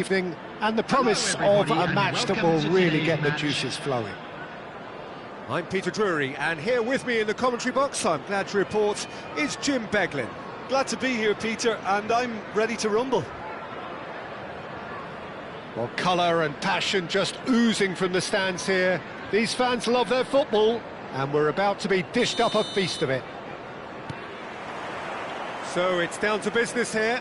Evening, and the promise of a match that will really get the juices flowing. I'm Peter Drury, and here with me in the commentary box, I'm glad to report, is Jim Beglin. Glad to be here, Peter, and I'm ready to rumble. Well, colour and passion just oozing from the stands here. These fans love their football, and we're about to be dished up a feast of it. So it's down to business here.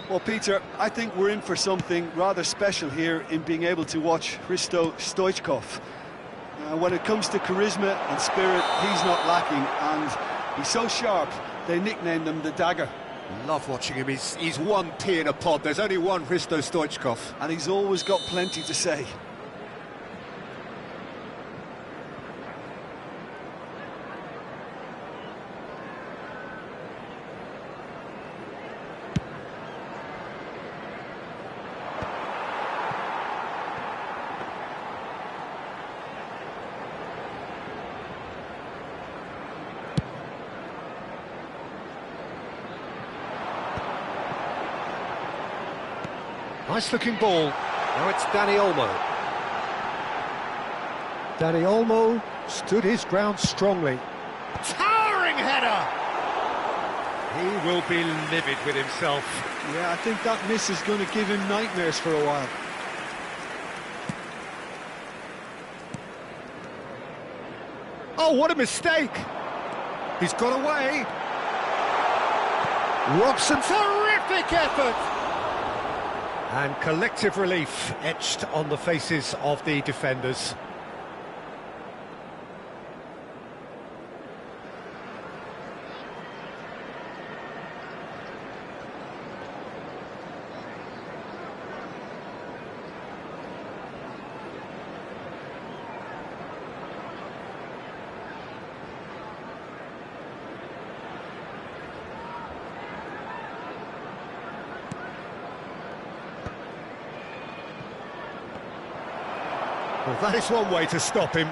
Well, Peter, I think we're in for something rather special here in being able to watch Hristo Stoichkov. When it comes to charisma and spirit, he's not lacking, and he's so sharp, they nicknamed him the Dagger. Love watching him, he's one pea in a pod, there's only one Hristo Stoichkov. And he's always got plenty to say. Nice looking ball. Now it's Dani Olmo. Dani Olmo stood his ground strongly. Towering header! He will be livid with himself. Yeah, I think that miss is going to give him nightmares for a while. Oh, what a mistake! He's got away. Robson, terrific effort! And collective relief etched on the faces of the defenders. Well, that is one way to stop him.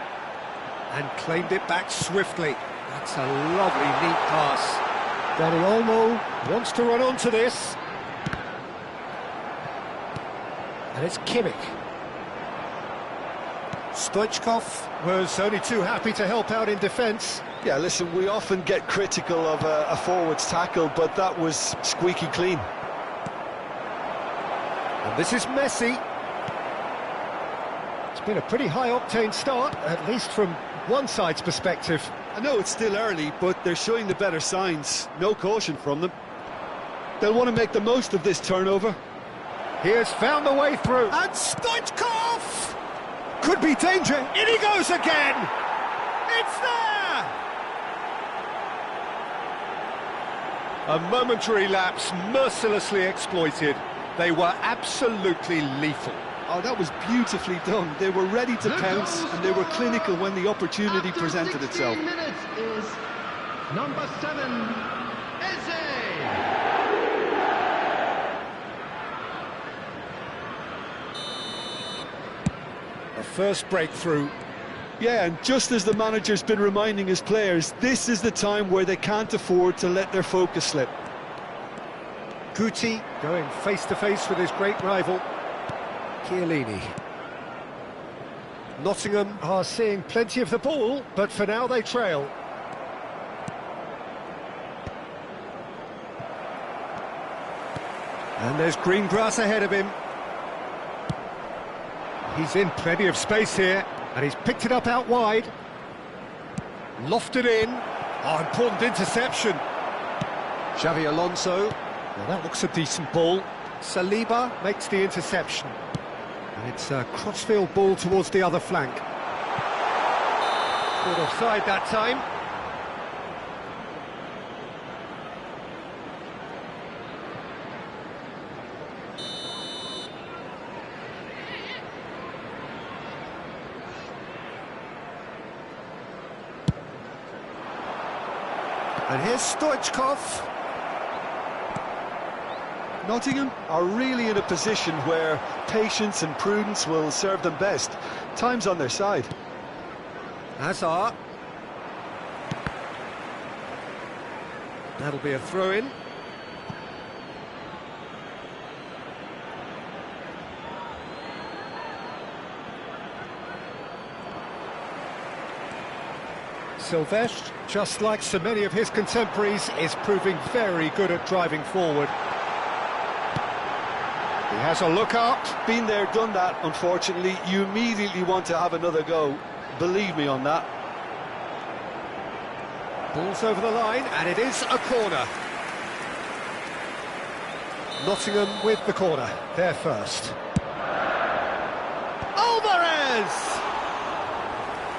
And claimed it back swiftly. That's a lovely, neat pass. Dani Olmo wants to run onto this. And it's Kimmich. Stoichkov was only too happy to help out in defence. Yeah, listen, we often get critical of a forward's tackle, but that was squeaky clean. And this is Messi. It's been a pretty high-octane start, at least from one side's perspective. I know it's still early, but they're showing the better signs. No caution from them. They'll want to make the most of this turnover. He has found the way through. And Stoichkov! Could be danger. In he goes again! It's there! A momentary lapse mercilessly exploited. They were absolutely lethal. Oh, that was beautifully done. They were ready to pounce, and they were clinical when the opportunity presented itself. Minutes is number 7, Eze. A first breakthrough. Yeah, and just as the manager's been reminding his players, this is the time where they can't afford to let their focus slip. Guti going face-to-face with his great rival. Chiellini. Nottingham are seeing plenty of the ball, but for now they trail. And there's green grass ahead of him. He's in plenty of space here, and he's picked it up out wide. Lofted in. Oh, important interception. Xavi Alonso. Well, that looks a decent ball. Saliba makes the interception. And it's a crossfield ball towards the other flank. Caught offside that time. And here's Stoichkov. Nottingham are really in a position where patience and prudence will serve them best. Time's on their side. Hazard. That'll be a throw-in. Silvestre, just like so many of his contemporaries, is proving very good at driving forward. He has a look up. Been there, done that, unfortunately. You immediately want to have another go. Believe me on that. Ball's over the line, and it is a corner. Nottingham with the corner, they're first. Alvarez!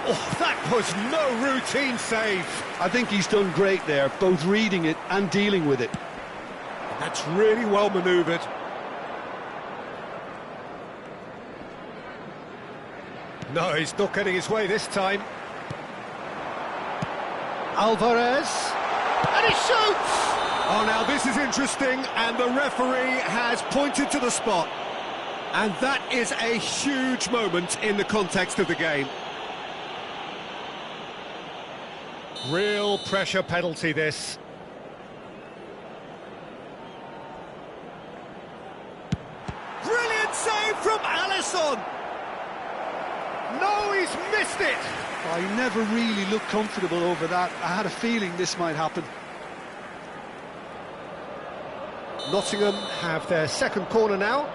Oh, that was no routine save. I think he's done great there, both reading it and dealing with it. That's really well manoeuvred. No, he's not getting his way this time. Alvarez, and he shoots! Oh, now this is interesting, and the referee has pointed to the spot. And that is a huge moment in the context of the game. Real pressure penalty, this. Brilliant save from Alisson! No, he's missed it! I never really looked comfortable over that. I had a feeling this might happen. Nottingham have their second corner now.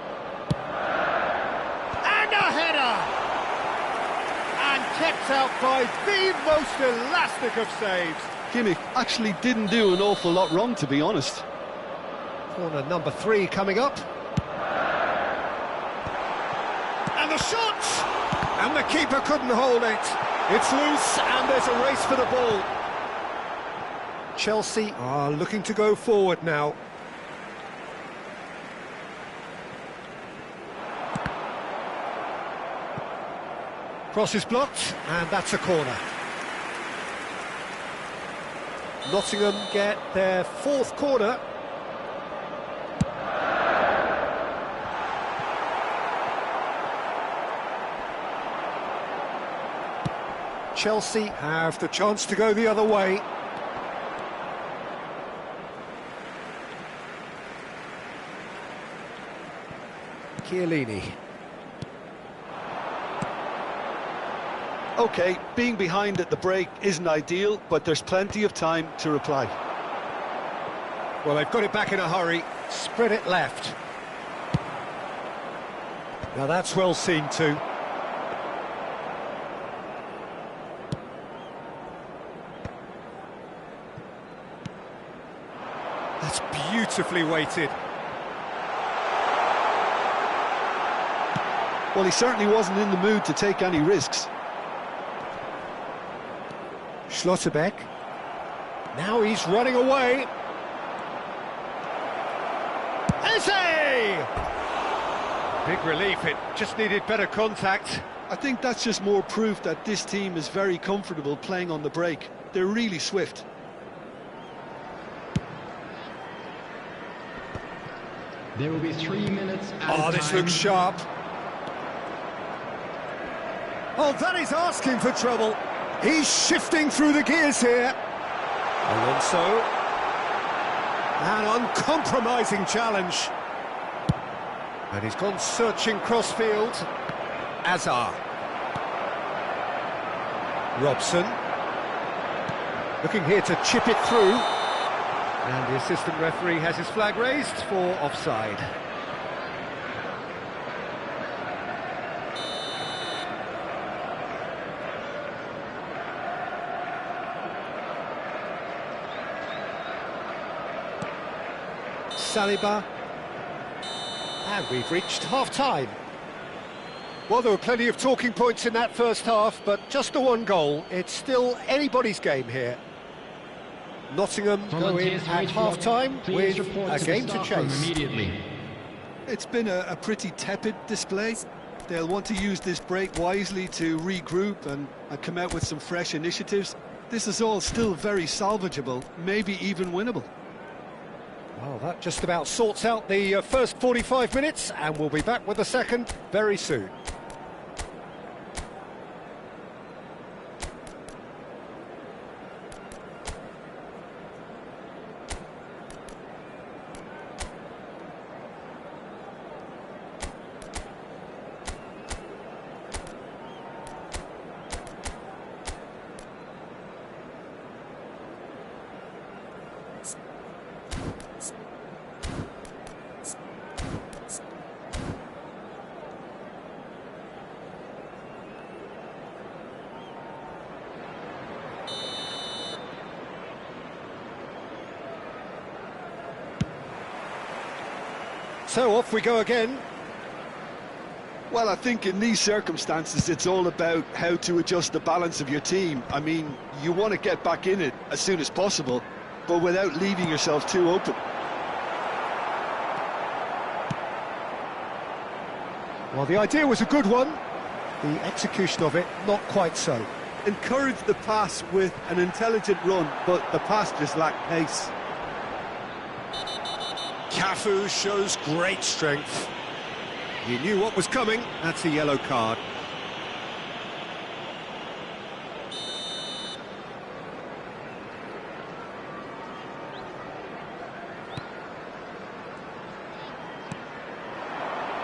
And a header! And kept out by the most elastic of saves. Kimmich actually didn't do an awful lot wrong, to be honest. Corner number 3 coming up. And the shot! And the keeper couldn't hold it. It's loose, and there's a race for the ball. Chelsea are looking to go forward now. Cross is blocked, and that's a corner. Nottingham get their fourth corner. Chelsea have the chance to go the other way. Chiellini. OK, being behind at the break isn't ideal, but there's plenty of time to reply. Well, they've got it back in a hurry. Spread it left. Now that's well seen too. That's beautifully weighted. Well, he certainly wasn't in the mood to take any risks. Schlotterbeck. Now he's running away. Eze! Big relief, it just needed better contact. I think that's just more proof that this team is very comfortable playing on the break. They're really swift. There will be 3 minutes at Oh, this looks sharp. Oh, that is asking for trouble. He's shifting through the gears here. Alonso. An uncompromising challenge. And he's gone searching crossfield. Azar. Robson. Looking here to chip it through. And the assistant referee has his flag raised for offside. Saliba. And we've reached half-time. Well, there were plenty of talking points in that first half, but just the one goal. It's still anybody's game here. Nottingham go in at half-time with a game to chase. Immediately. It's been a pretty tepid display. They'll want to use this break wisely to regroup and come out with some fresh initiatives. This is all still very salvageable, maybe even winnable. Well, that just about sorts out the first 45 minutes, and we'll be back with the second very soon. So off we go again. Well, I think in these circumstances, it's all about how to adjust the balance of your team. I mean, you want to get back in it as soon as possible, but without leaving yourself too open. Well, the idea was a good one. The execution of it, not quite so. Encourage the pass with an intelligent run, but the pass just lacked pace. Cafu shows great strength. He knew what was coming. That's a yellow card.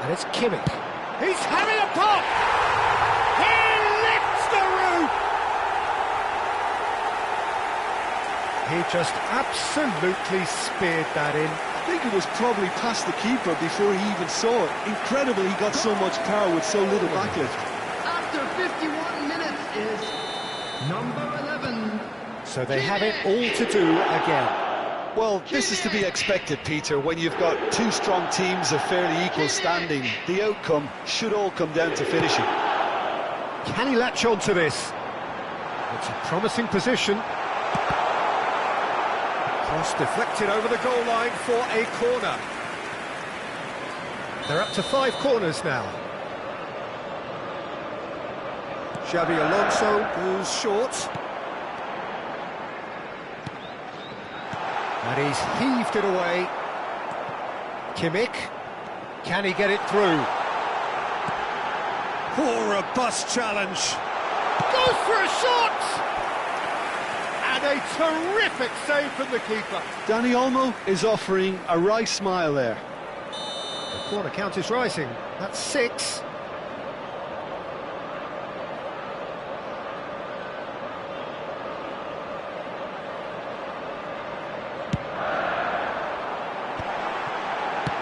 And it's Kimmich. He's having a pop! He lifts the roof! He just absolutely speared that in. I think it was probably past the keeper before he even saw it. Incredible he got so much power with so little backlift. After 51 minutes is number 11. So they have it all to do again. Well, this is to be expected, Peter, when you've got two strong teams of fairly equal standing. The outcome should all come down to finishing. Can he latch on to this? It's a promising position. Cross deflected over the goal line for a corner. They're up to 5 corners now. Xabi Alonso goes short. And he's heaved it away. Kimmich. Can he get it through? Poor robust challenge. Goes for a shot! And a terrific save from the keeper. Dani Olmo is offering a wry smile there. The corner count is rising. That's 6.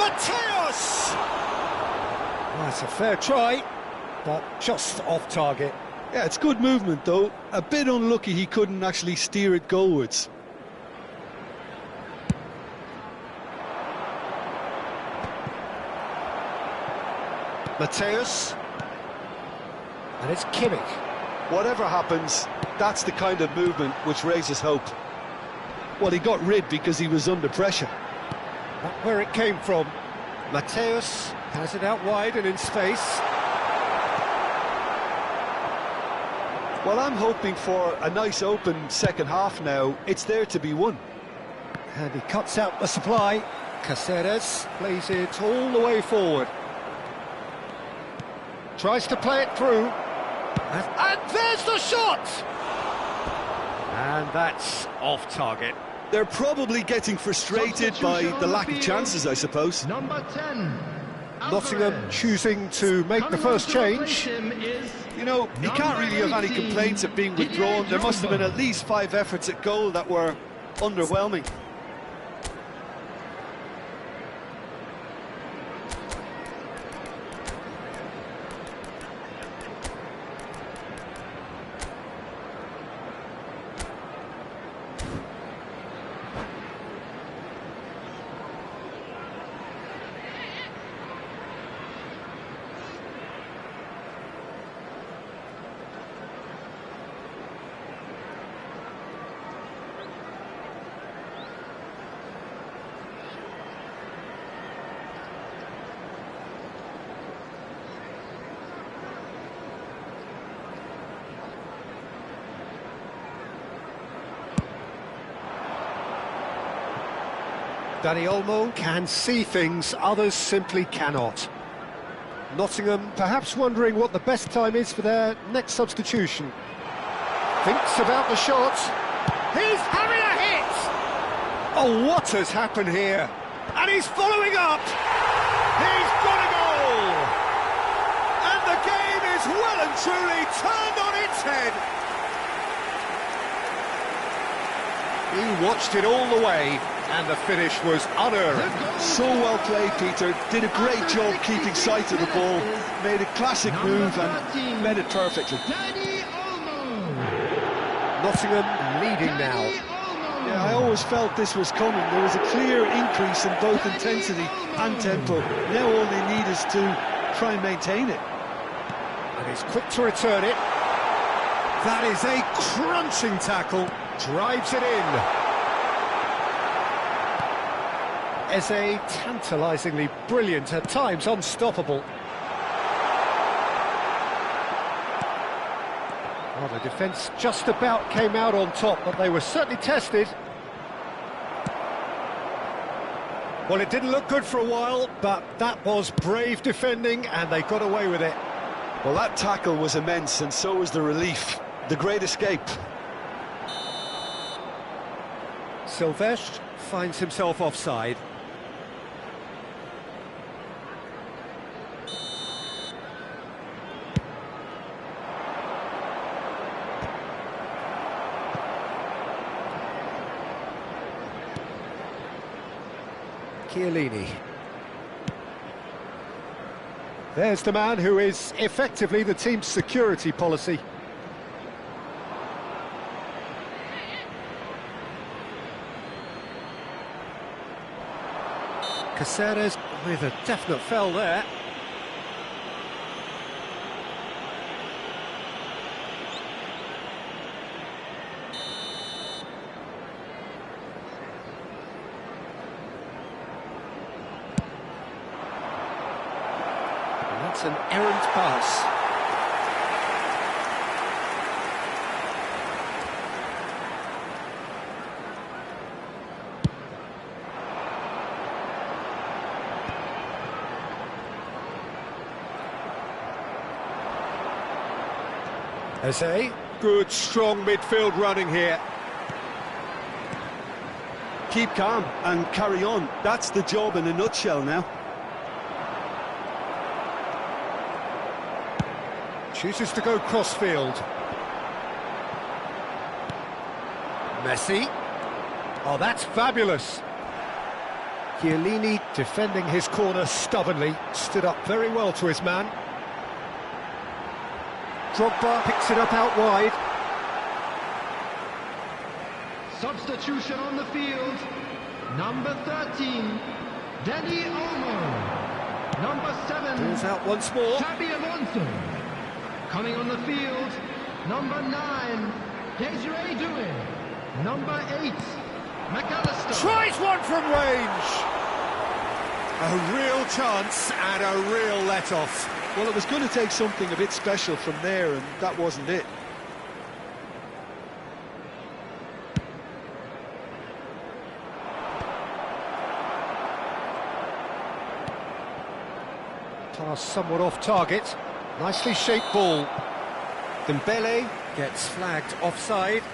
Mateus! Well, that's a fair try, but just off target. Yeah, it's good movement, though. A bit unlucky he couldn't actually steer it goalwards. Mateus. And it's Kimmich. Whatever happens, that's the kind of movement which raises hope. Well, he got rid because he was under pressure. Not where it came from. Mateus has it out wide and in space. Well, I'm hoping for a nice open second half now. It's there to be won. And he cuts out the supply. Caceres plays it all the way forward. Tries to play it through. And there's the shot! And that's off target. They're probably getting frustrated by the lack of chances, I suppose. Number 10. Nottingham choosing to make the first change. You know, he can't really have any complaints of being withdrawn. There must have been at least 5 efforts at goal that were underwhelming. Dani Olmo can see things others simply cannot. Nottingham perhaps wondering what the best time is for their next substitution. Thinks about the shot. He's having a hit! Oh, what has happened here? And he's following up! He's got a goal! And the game is well and truly turned on its head! He watched it all the way, and the finish was unerring. So well played, Peter. Did a great job keeping sight of the ball. Made a classic move and made it perfectly. Nottingham leading now. Yeah, I always felt this was coming. There was a clear increase in both intensity and tempo. Now all they need is to try and maintain it. And he's quick to return it. That is a crunching tackle. Drives it in. Eze, tantalisingly brilliant, at times unstoppable. Well, the defence just about came out on top, but they were certainly tested. Well, it didn't look good for a while, but that was brave defending, and they got away with it. Well, that tackle was immense, and so was the relief. The great escape. Silvestre finds himself offside. Chiellini. There's the man who is effectively the team's security policy. Caceres with a definite foul there. And that's an errant pass. Eze, good strong midfield running here. Keep calm and carry on. That's the job in a nutshell now. Chooses to go crossfield. Messi. Oh, that's fabulous. Chiellini defending his corner stubbornly. Stood up very well to his man. Drogba picks it up out wide. Substitution on the field. Number 13, Danny Olmo. Number 7, Ball's out once more. Xabi Alonso. Coming on the field, number 9, Desiree Doué. Number 8, McAllister. Tries one from range. A real chance and a real let-off. Well, it was going to take something a bit special from there, and that wasn't it. Pass somewhat off target. Nicely shaped ball. Dembele gets flagged offside.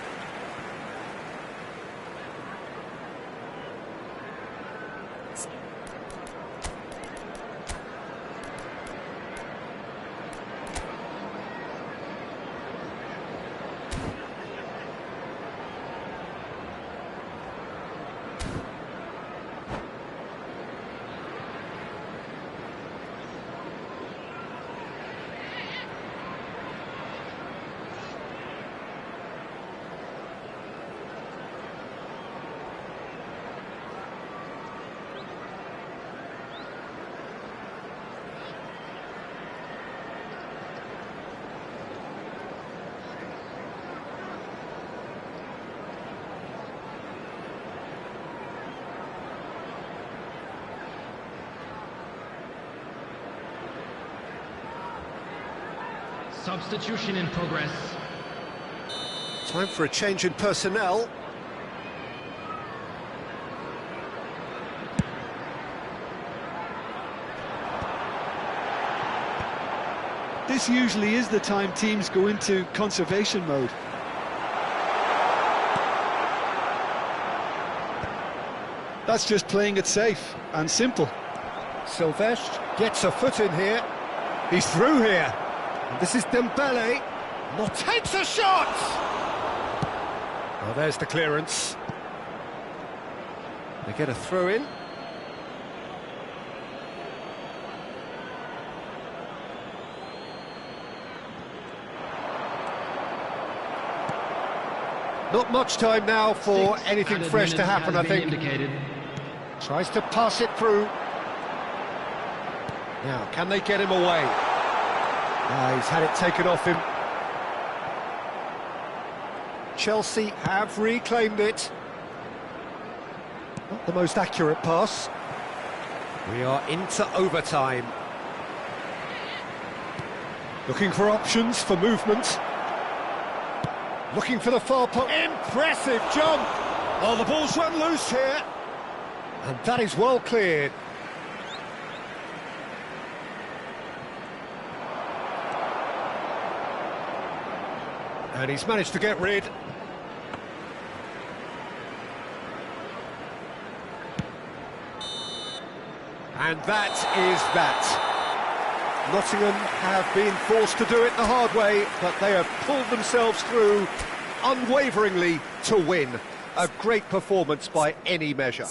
Substitution in progress. Time for a change in personnel. This usually is the time teams go into conservation mode. That's just playing it safe and simple. Silvestre gets a foot in here. He's through here. And this is Dembele. Not takes a shot! Oh, there's the clearance. They get a throw in. Not much time now for Six anything added fresh to minutes happen, has I been think. indicated. Tries to pass it through. Now, can they get him away? He's had it taken off him. Chelsea have reclaimed it. Not the most accurate pass. We are into overtime. Looking for options for movement. Looking for the far post. Impressive jump! Oh, the ball's run loose here. And that is well cleared. And he's managed to get rid. And that is that. Nottingham have been forced to do it the hard way, but they have pulled themselves through unwaveringly to win. A great performance by any measure.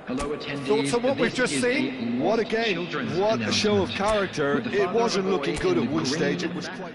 Hello, attendees. Thoughts on what we've This just is seen? a What a Lost game, Children's what a show of announcement. character. With the It father wasn't of a looking boy good in at one green stage, it was back- quite...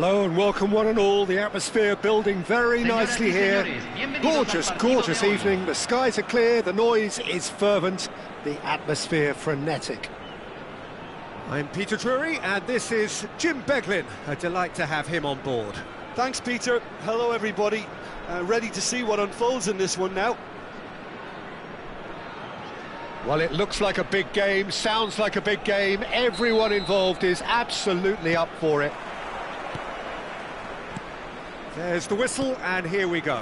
Hello and welcome one and all. The atmosphere building very nicely here. Gorgeous, gorgeous evening. The skies are clear, the noise is fervent, the atmosphere frenetic. I'm Peter Drury and this is Jim Beglin. A delight to have him on board. Thanks, Peter. Hello, everybody. Ready to see what unfolds in this one now. Well, it looks like a big game, sounds like a big game. Everyone involved is absolutely up for it. There's the whistle, and here we go.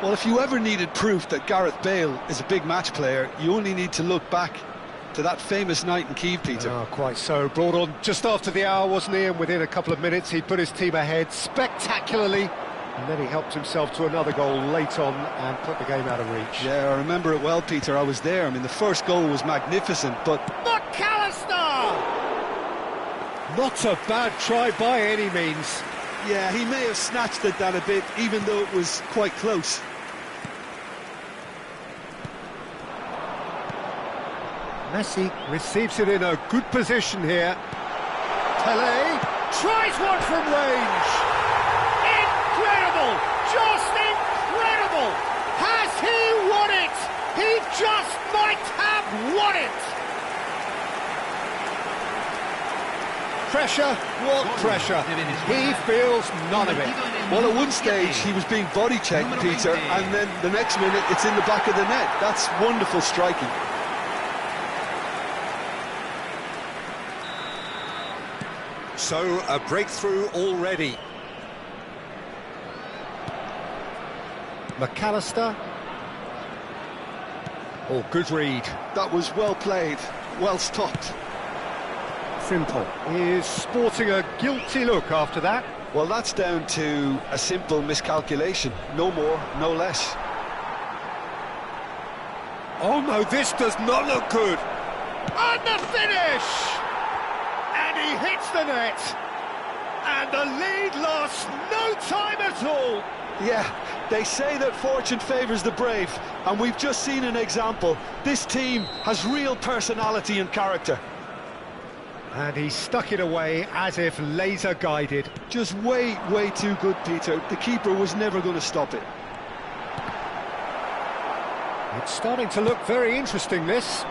Well, if you ever needed proof that Gareth Bale is a big match player, you only need to look back to that famous night in Kiev, Peter. Oh, quite so. Brought on just after the hour, wasn't he? And within a couple of minutes, he put his team ahead spectacularly. And then he helped himself to another goal late on and put the game out of reach. Yeah, I remember it well, Peter. I was there. I mean, the first goal was magnificent, but... McAllister! Not a bad try by any means. Yeah, he may have snatched at that a bit, even though it was quite close. Messi receives it in a good position here. Pelé tries one from range. Incredible! Just incredible! Has he won it? He just might have won it! Pressure, what pressure? He feels none of it. Well, at one stage he was being body checked, Peter, and then the next minute it's in the back of the net. That's wonderful striking. So, a breakthrough already. McAllister. Oh, good read. That was well played, well stopped. Simple is sporting a guilty look after that. Well, that's down to a simple miscalculation. No more, no less. Oh no, this does not look good. And the finish! And he hits the net. And the lead lasts no time at all. Yeah, they say that fortune favours the brave, and we've just seen an example. This team has real personality and character. And he stuck it away as if laser-guided. Just way, way too good, Peter. The keeper was never going to stop it. It's starting to look very interesting, this.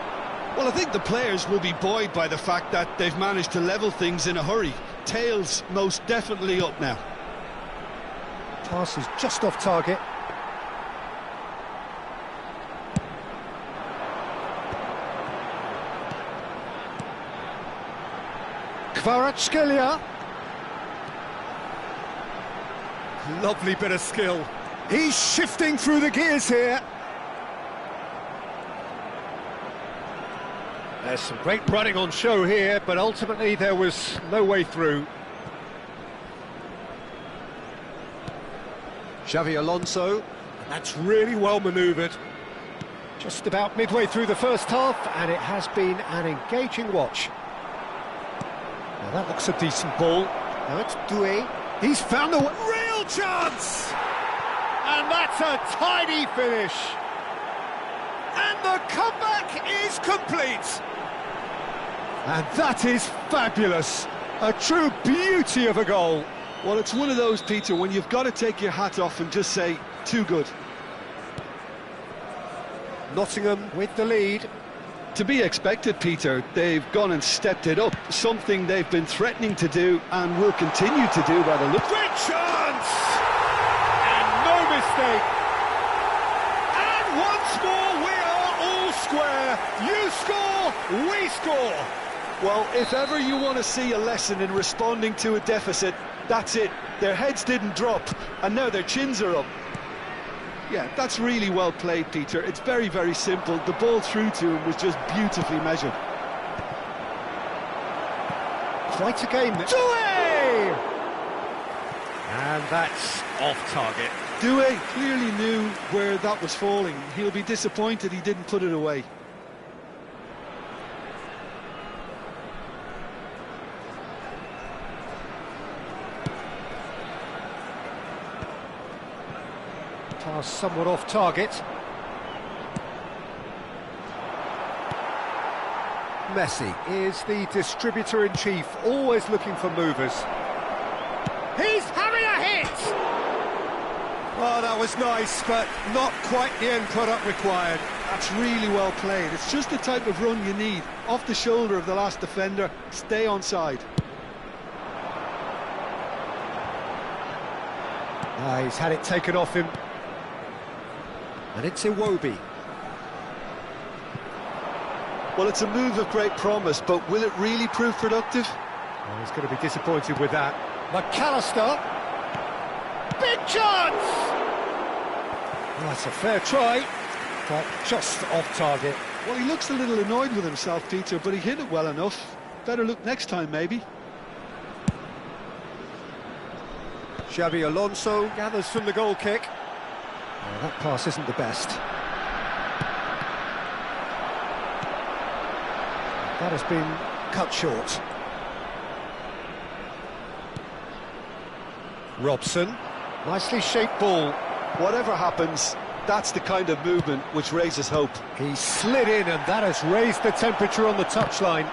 Well, I think the players will be buoyed by the fact that they've managed to level things in a hurry. Tails most definitely up now. Pass is just off target. Kvaratskhelia. Lovely bit of skill. He's shifting through the gears here. There's some great running on show here, but ultimately there was no way through. Xavi Alonso, and that's really well manoeuvred. Just about midway through the first half, and it has been an engaging watch. Now that looks a decent ball. Now it's Doué. He's found the real chance! And that's a tidy finish. And the comeback is complete. And that is fabulous. A true beauty of a goal. Well, it's one of those, Peter, when you've got to take your hat off and just say, too good. Nottingham with the lead. To be expected, Peter. They've gone and stepped it up, something they've been threatening to do and will continue to do by the look. Great chance! And no mistake. And once more we are all square. You score, we score. Well, if ever you want to see a lesson in responding to a deficit, that's it. Their heads didn't drop, and now their chins are up. Yeah, that's really well played, Peter. It's very, very simple. The ball through to him was just beautifully measured. Quite a game. Doué! And that's off target. Doué clearly knew where that was falling. He'll be disappointed he didn't put it away. Pass somewhat off target. Messi is the distributor-in-chief, always looking for movers. He's having a hit! Oh, that was nice, but not quite the end product required. That's really well played. It's just the type of run you need. Off the shoulder of the last defender, stay onside. He's had it taken off him. And it's Iwobi. Well, it's a move of great promise, but will it really prove productive? Oh, he's going to be disappointed with that. McAllister. Big chance! Oh, that's a fair try, but just off target. Well, he looks a little annoyed with himself, Peter, but he hit it well enough. Better look next time, maybe. Xabi Alonso gathers from the goal kick. Oh, that pass isn't the best. That has been cut short. Robson, nicely shaped ball. Whatever happens, that's the kind of movement which raises hope. He slid in and that has raised the temperature on the touchline.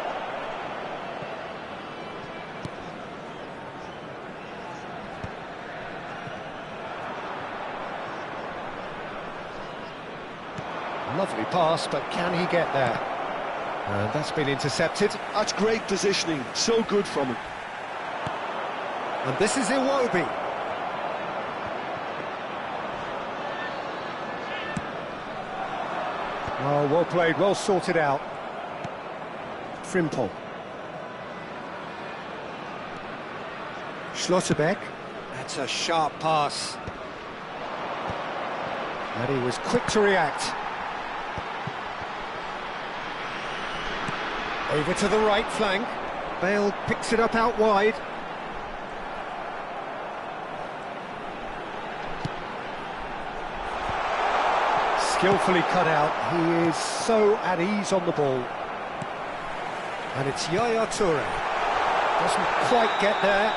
Lovely pass, but can he get there? And that's been intercepted. That's great positioning, so good from him. And this is Iwobi. Oh, well played, well sorted out. Frimpong. Schlotterbeck. That's a sharp pass. And he was quick to react. Over to the right flank. Bale picks it up out wide. Skillfully cut out. He is so at ease on the ball. And it's Yaya Toure. Doesn't quite get there.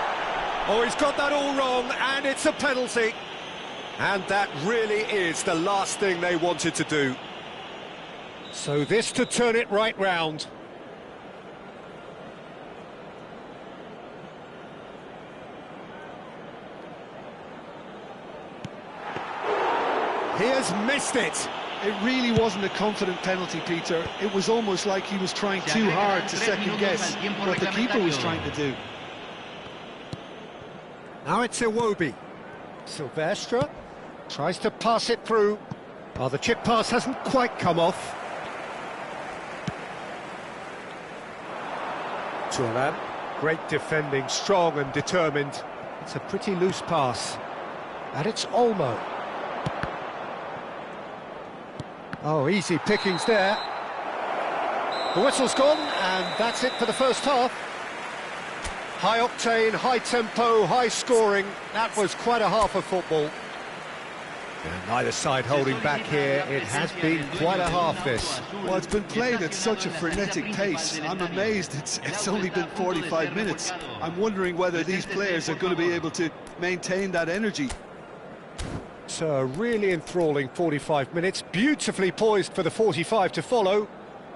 Oh, he's got that all wrong, and it's a penalty. And that really is the last thing they wanted to do. So this to turn it right round. He has missed it. It really wasn't a confident penalty, Peter. It was almost like he was trying too hard to second guess what the keeper was trying to do. Now it's Iwobi. Silvestre tries to pass it through. Oh, the chip pass hasn't quite come off. Thuram, great defending, strong and determined. It's a pretty loose pass. And it's Olmo. Oh, easy pickings there. The whistle's gone, and that's it for the first half. High octane, high tempo, high scoring. That was quite a half of football. And neither side holding back here. It has been quite a half, this. Well, it's been played at such a frenetic pace. I'm amazed it's only been 45 minutes. I'm wondering whether these players are going to be able to maintain that energy. So a really enthralling 45 minutes, beautifully poised for the 45 to follow.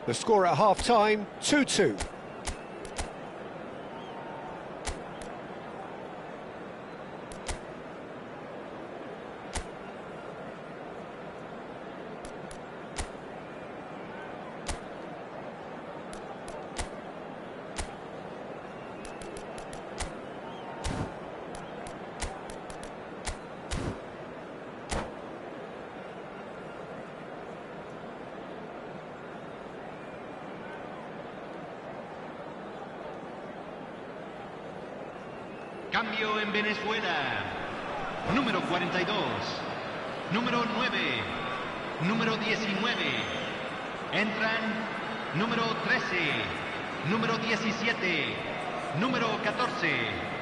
The score at half-time, 2-2. Cambio en Venezuela. Número 42. Número 9. Número 19. Entran número 13. Número 17. Número 14.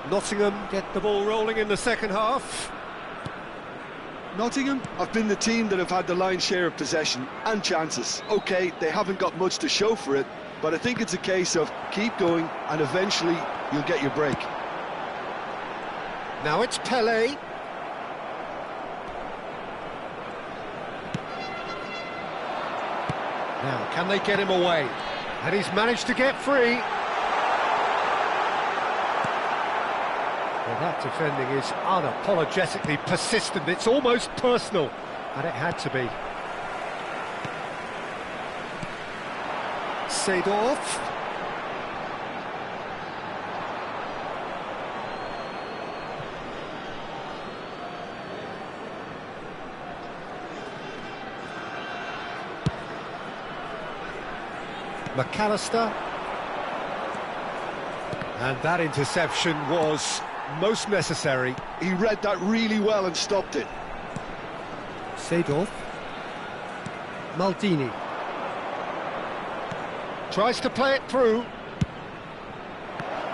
Nottingham get the ball rolling in the second half. Nottingham have been the team that have had the lion's share of possession and chances. OK, they haven't got much to show for it, but I think it's a case of keep going and eventually you'll get your break. Now it's Pelé. Now, can they get him away? And he's managed to get free. Well, that defending is unapologetically persistent. It's almost personal, and it had to be. Seedorf. McAllister. And that interception was most necessary. He read that really well and stopped it. Seedorf. Maldini. Tries to play it through.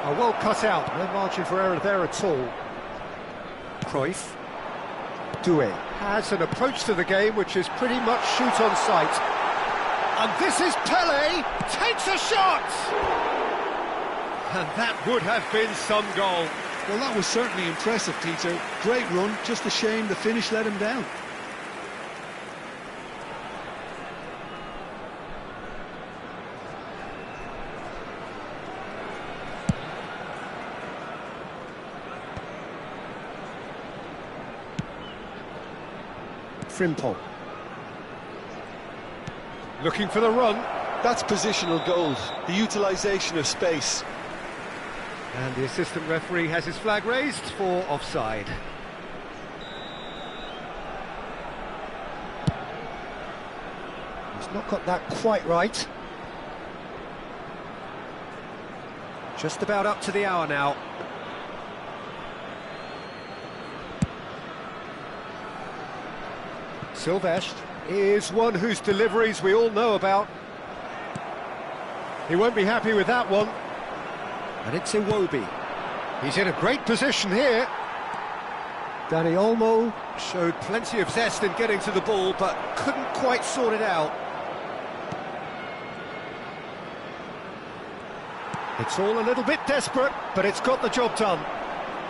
Well cut out, no margin for error there at all. Cruyff. Doué has an approach to the game which is pretty much shoot on sight. And this is Pelé, takes a shot! And that would have been some goal. Well, that was certainly impressive, Peter. Great run, just a shame the finish let him down. Frimpong. Looking for the run. That's positional goals, the utilisation of space. And the assistant referee has his flag raised for offside. He's not got that quite right. Just about up to the hour now. Silvestre is one whose deliveries we all know about. He won't be happy with that one. And it's Iwobi. He's in a great position here. Dani Olmo showed plenty of zest in getting to the ball, but couldn't quite sort it out. It's all a little bit desperate, but it's got the job done.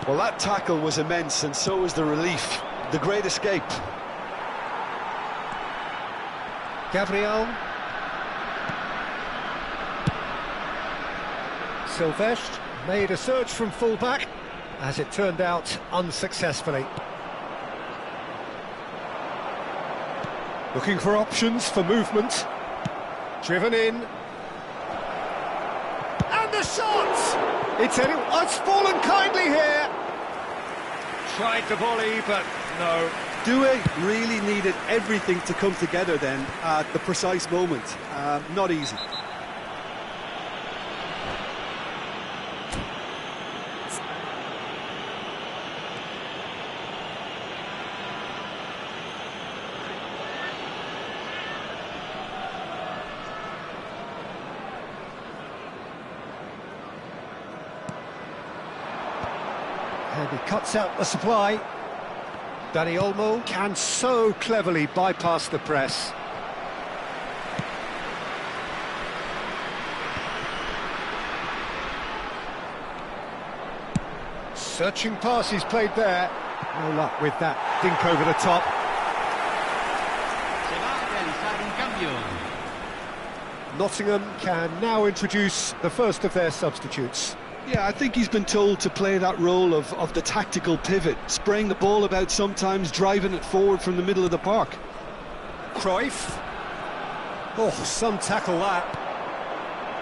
Well, that tackle was immense, and so was the relief. The great escape. Gabriel. Silvestre made a surge from full-back, as it turned out unsuccessfully. Looking for options for movement. Driven in. And the shot! It's fallen kindly here. Tried the volley, but no. Doué really needed everything to come together then at the precise moment. Not easy. And he cuts out the supply. Dani Olmo can so cleverly bypass the press. Searching pass he's played there. No luck with that dink over the top. Se va a realizar un cambio. Nottingham can now introduce the first of their substitutes. Yeah, I think he's been told to play that role of the tactical pivot, spraying the ball about sometimes, driving it forward from the middle of the park. Cruyff. Oh, some tackle that.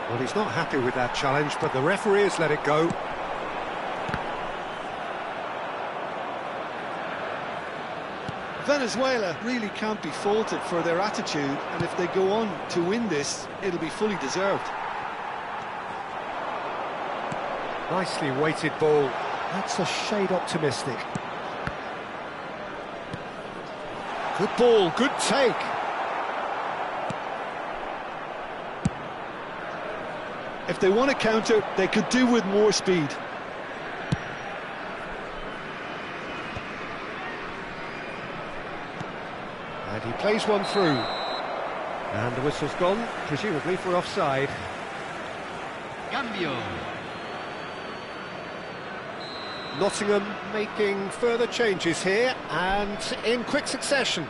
Well, he's not happy with that challenge, but the referee has let it go. Venezuela really can't be faulted for their attitude, and if they go on to win this, it'll be fully deserved. Nicely weighted ball. That's a shade optimistic. Good ball, good take. If they want to counter, they could do with more speed. plays one through. And the whistle's gone, presumably for offside. Cambio. Nottingham making further changes here, and in quick succession.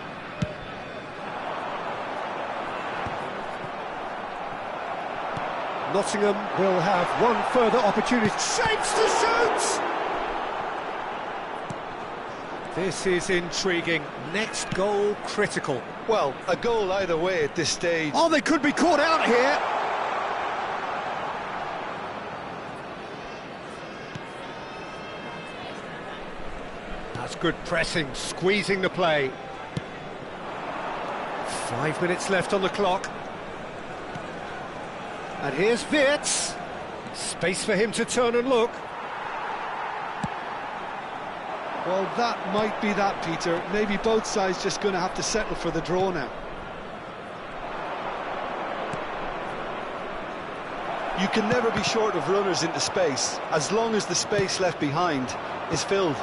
Nottingham will have one further opportunity. Shapes to shoot! This is intriguing. Next goal critical. Well, a goal either way at this stage. Oh, they could be caught out here. That's good pressing, squeezing the play. 5 minutes left on the clock. And here's Wirtz. Space for him to turn and look. Well, that might be that, Peter. Maybe both sides just going to have to settle for the draw now. You can never be short of runners into space, as long as the space left behind is filled.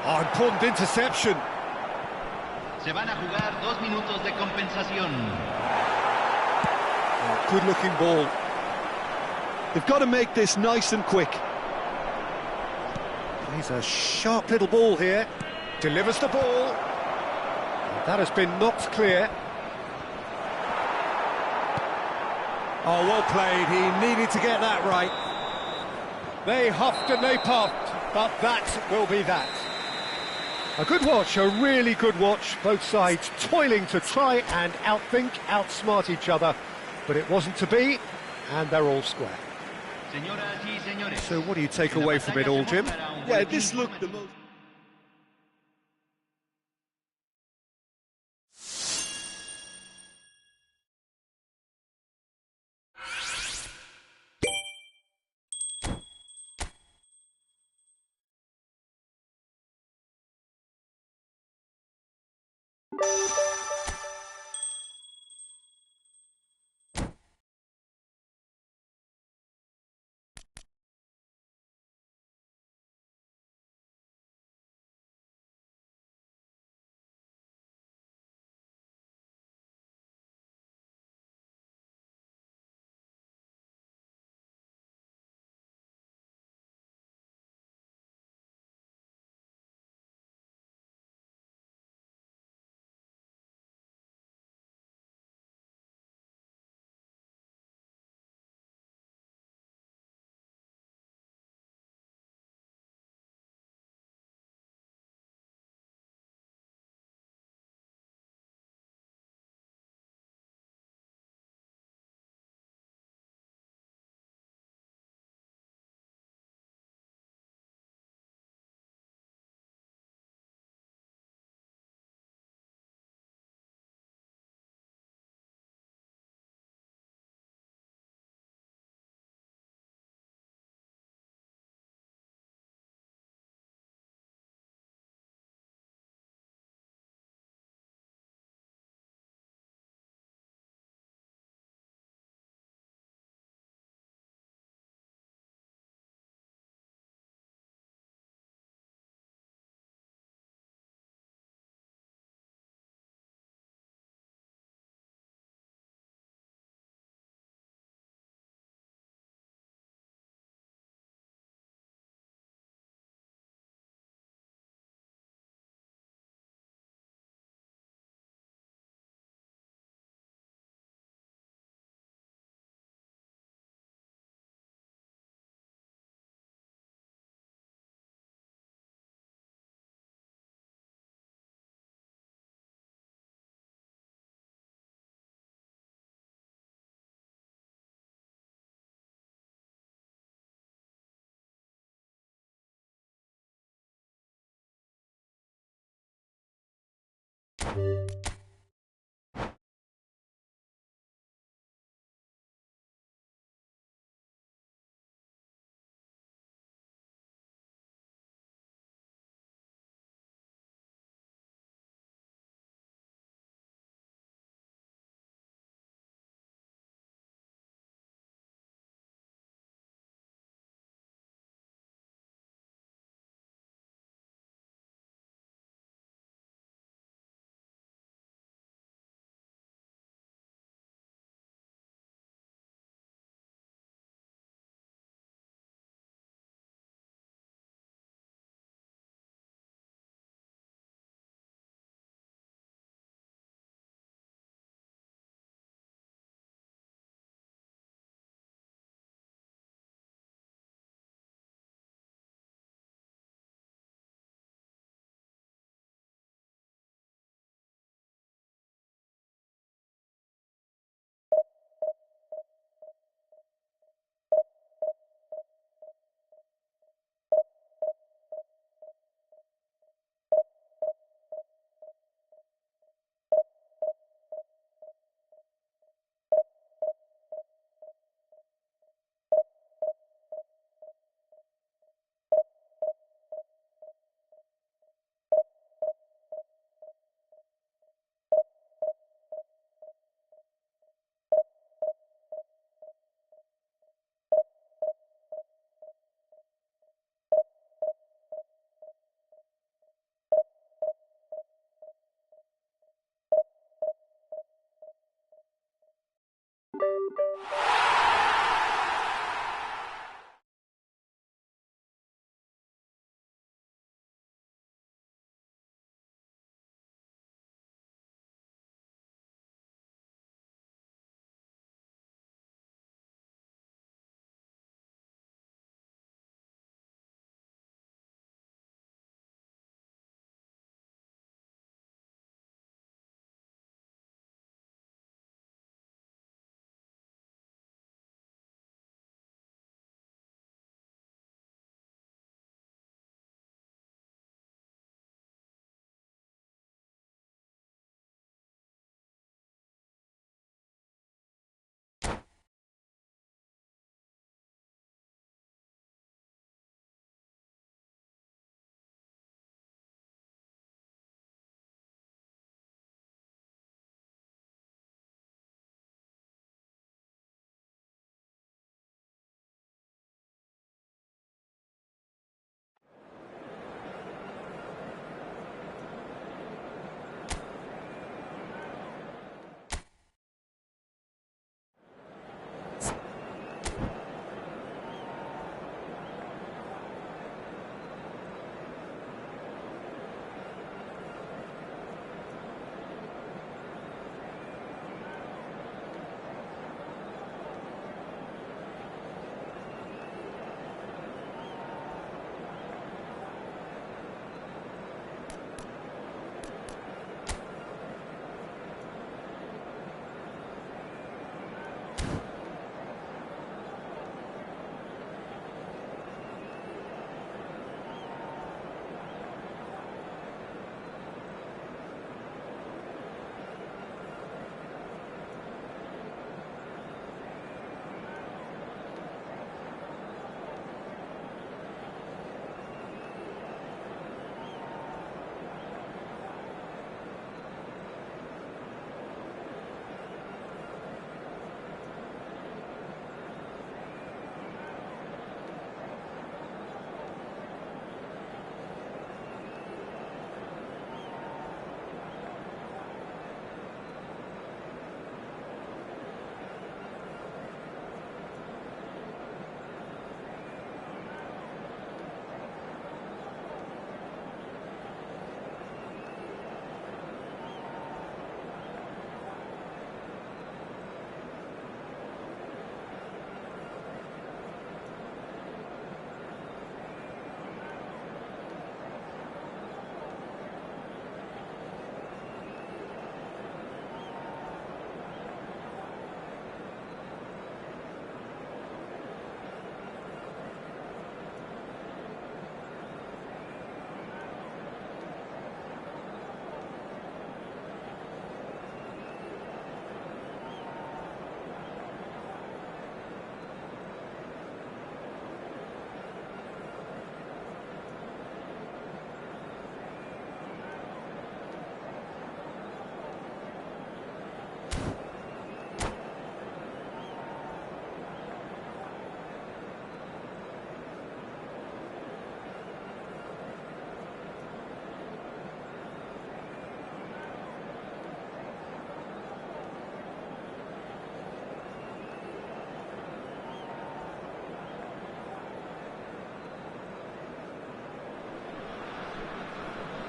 Oh, important interception. Se van a jugar 2 minutos de compensación. Oh, good-looking ball. They've got to make this nice and quick. He's a sharp little ball here. Delivers the ball. That has been knocked clear. Oh, well played. He needed to get that right. They huffed and they puffed, but that will be that. A good watch, a really good watch. Both sides toiling to try and outthink, outsmart each other. But it wasn't to be, and they're all square. Señoras y señores. So what do you take away from it all, Jim? Yeah, this looked the most...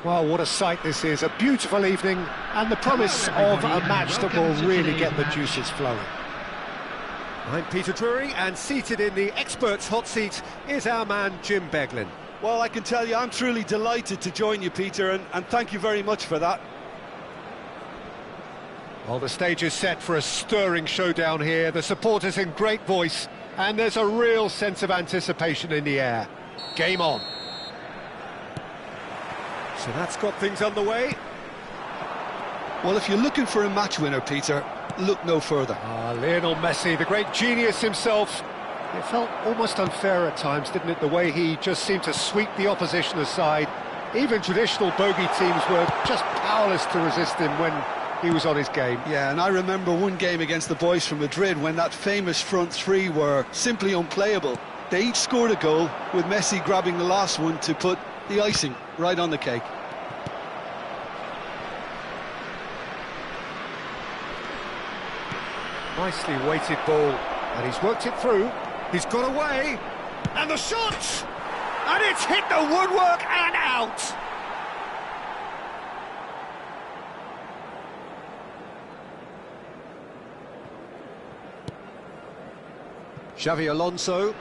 Well, what a sight this is, a beautiful evening, and the promise of a match that will really get the juices flowing. I'm Peter Drury, and seated in the experts' hot seat is our man Jim Beglin. Well, I can tell you, I'm truly delighted to join you, Peter, and thank you very much for that. Well, the stage is set for a stirring showdown here, the supporters in great voice, and there's a real sense of anticipation in the air. Game on. So that's got things underway. Well, if you're looking for a match winner, Peter, look no further. Lionel Messi, the great genius himself. It felt almost unfair at times, didn't it, the way he just seemed to sweep the opposition aside. Even traditional bogey teams were just powerless to resist him when he was on his game. Yeah, and I remember one game against the boys from Madrid when that famous front three were simply unplayable. They each scored a goal, with Messi grabbing the last one to put the icing right on the cake. Nicely weighted ball, and he's worked it through. He's got away, and the shot! And it's hit the woodwork and out! Xavi Alonso.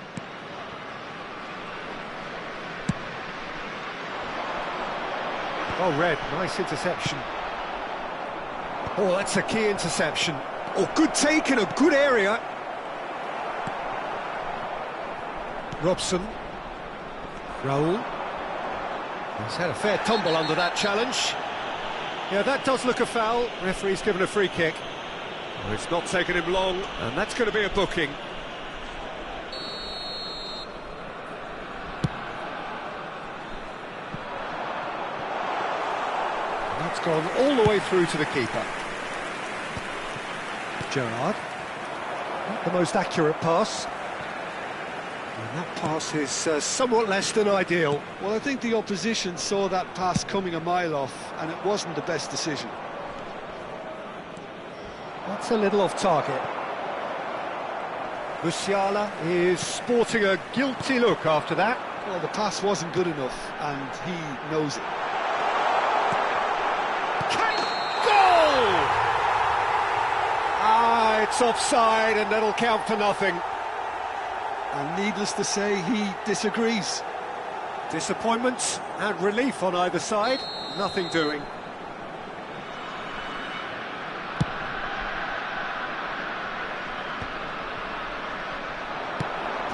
Oh, Red, nice interception. Oh, that's a key interception. Oh, good take in a good area. Robson. Raul. He's had a fair tumble under that challenge. Yeah, that does look a foul. Referee's given a free kick. Well, it's not taken him long, and that's going to be a booking. That's gone all the way through to the keeper. Gerrard. Not the most accurate pass. And that pass is somewhat less than ideal. Well, I think the opposition saw that pass coming a mile off, and it wasn't the best decision. That's a little off target. Musiala is sporting a guilty look after that. Well, the pass wasn't good enough, and he knows it. Goal! Ah, it's offside, and that'll count for nothing. And needless to say, he disagrees. Disappointment and relief on either side. Nothing doing.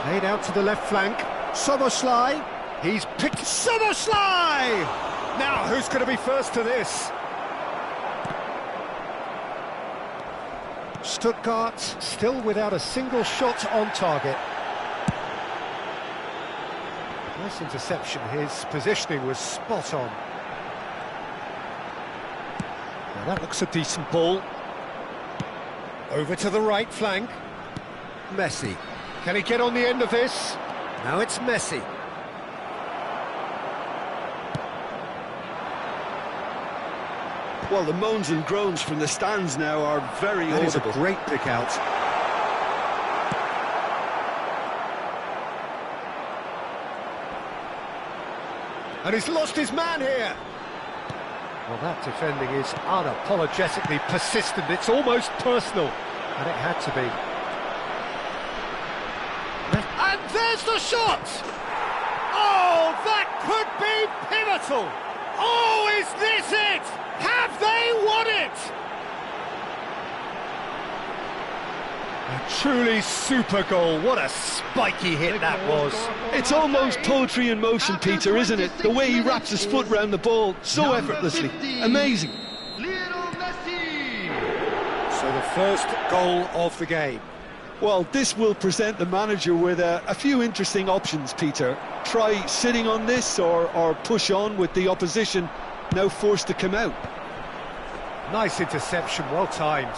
Played out to the left flank. Szoboszlai. He's picked Szoboszlai! Now, who's going to be first to this? Stuttgart still without a single shot on target. Nice interception, his positioning was spot on. Now that looks a decent ball. Over to the right flank. Messi. Can he get on the end of this? Now it's Messi. Well, the moans and groans from the stands now are very audible. That is a great pick out. And he's lost his man here. Well, that defending is unapologetically persistent. It's almost personal, and it had to be. And there's the shot! Oh, that could be pivotal! Oh, is this it? Have they won it? A truly super goal. What a spiky hit that was. It's almost poetry in motion, Peter, isn't it? The way he wraps his foot round the ball so effortlessly. Amazing. So the first goal of the game. Well, this will present the manager with a few interesting options, Peter. Try sitting on this or push on with the opposition now forced to come out. Nice interception, well timed.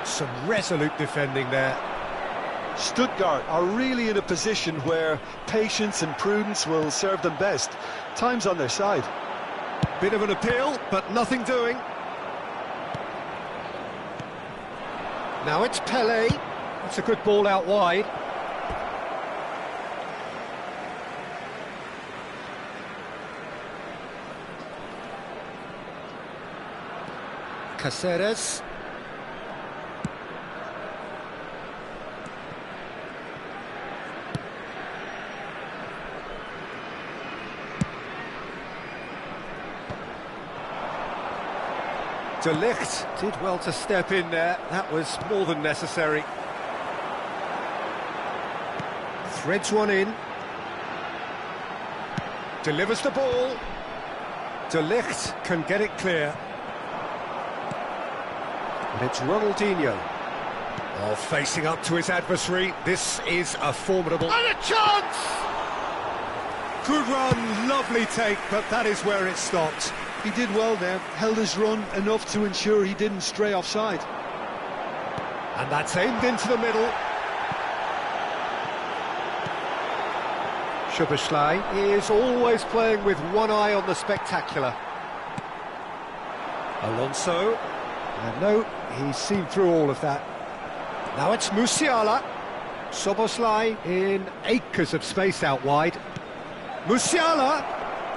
Some resolute defending there. Stuttgart are really in a position where patience and prudence will serve them best. Time's on their side. Bit of an appeal, but nothing doing. Now it's Pelé. That's a good ball out wide. Caceres. De Ligt did well to step in there. That was more than necessary. Threads one in. Delivers the ball. De Ligt can get it clear. And it's Ronaldinho. Oh, facing up to his adversary. This is a formidable... And a chance! Good run, lovely take, but that is where it stopped. He did well there, held his run enough to ensure he didn't stray offside. And that's aimed into the middle. Szoboszlai is always playing with one eye on the spectacular. Alonso. And no, he's seen through all of that. Now it's Musiala. Szoboszlai in acres of space out wide. Musiala!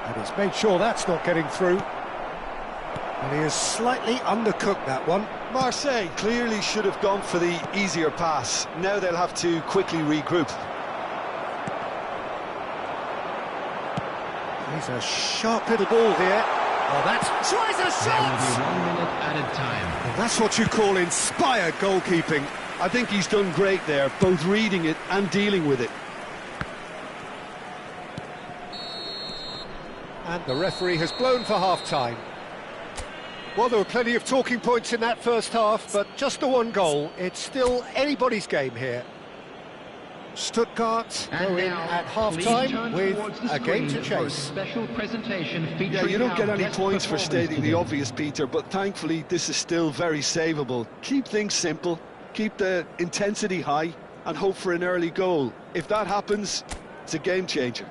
And he's made sure that's not getting through. And he has slightly undercooked that one. Marseille clearly should have gone for the easier pass. Now they'll have to quickly regroup. He's a sharp little ball here. Oh, that's... Tries a There will be shot! 1 minute added time. Well, that's what you call inspired goalkeeping. I think he's done great there, both reading it and dealing with it. And the referee has blown for half-time. Well, there were plenty of talking points in that first half, but just the one goal. It's still anybody's game here. Stuttgart go And in now, at please half-time turn with towards the a game to screen for a chase. special presentation featuring Yeah, you don't get our any guest points for performers stating the today. obvious, Peter, but thankfully this is still very savable. Keep things simple, keep the intensity high, and hope for an early goal. If that happens, it's a game changer.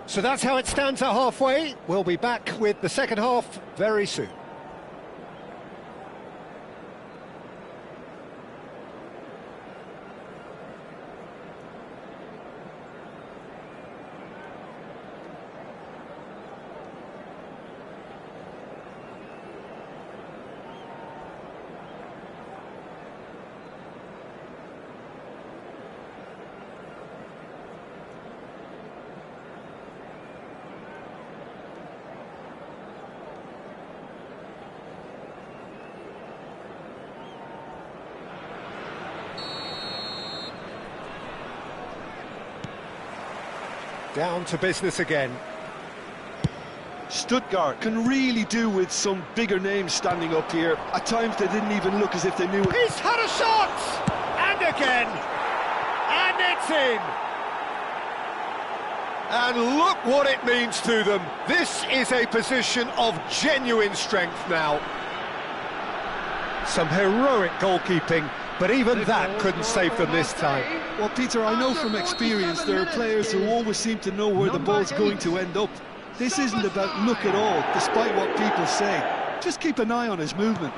So that's how it stands at halfway. We'll be back with the second half very soon. Down to business again. Stuttgart can really do with some bigger names standing up here. At times they didn't even look as if they knew it. He's had a shot! And again! And it's in! And look what it means to them. This is a position of genuine strength now. Some heroic goalkeeping, but even that couldn't save them this time. Well, Peter, I know from experience there are players who always seem to know where the ball's going to end up. This isn't about luck at all, despite what people say. Just keep an eye on his movement.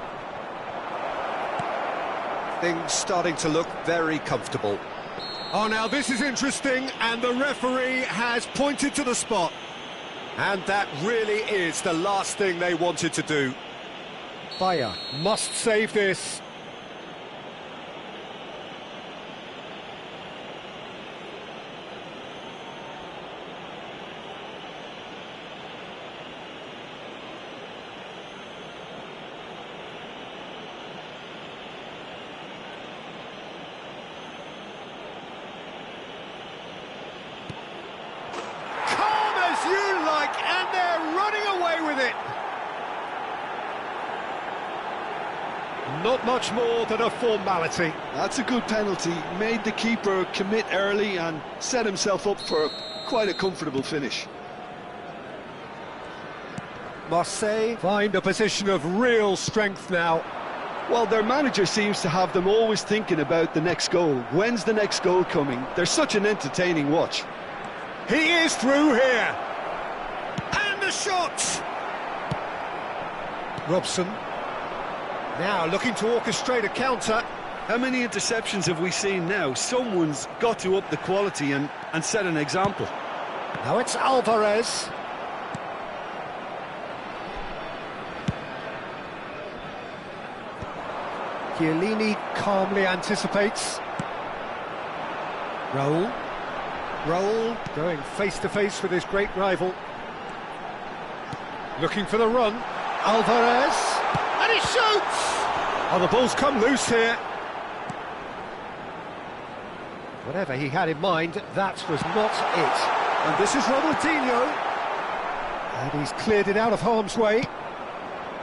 Things starting to look very comfortable. Oh, now this is interesting, and the referee has pointed to the spot. And that really is the last thing they wanted to do. Bayer must save this. You like, and they're running away with it. Not much more than a formality. That's a good penalty. Made the keeper commit early and set himself up for quite a comfortable finish. Marseille find a position of real strength now. Well, their manager seems to have them always thinking about the next goal. When's the next goal coming? They're such an entertaining watch. He is through here. And the shot! Robson. Now looking to orchestrate a counter. How many interceptions have we seen now? Someone's got to up the quality and set an example. Now it's Alvarez. Chiellini calmly anticipates. Raul going face-to-face with his great rival. Looking for the run. Alvarez, and he shoots! Oh, the ball's come loose here. Whatever he had in mind, that was not it. And this is Robertinho. And he's cleared it out of harm's way.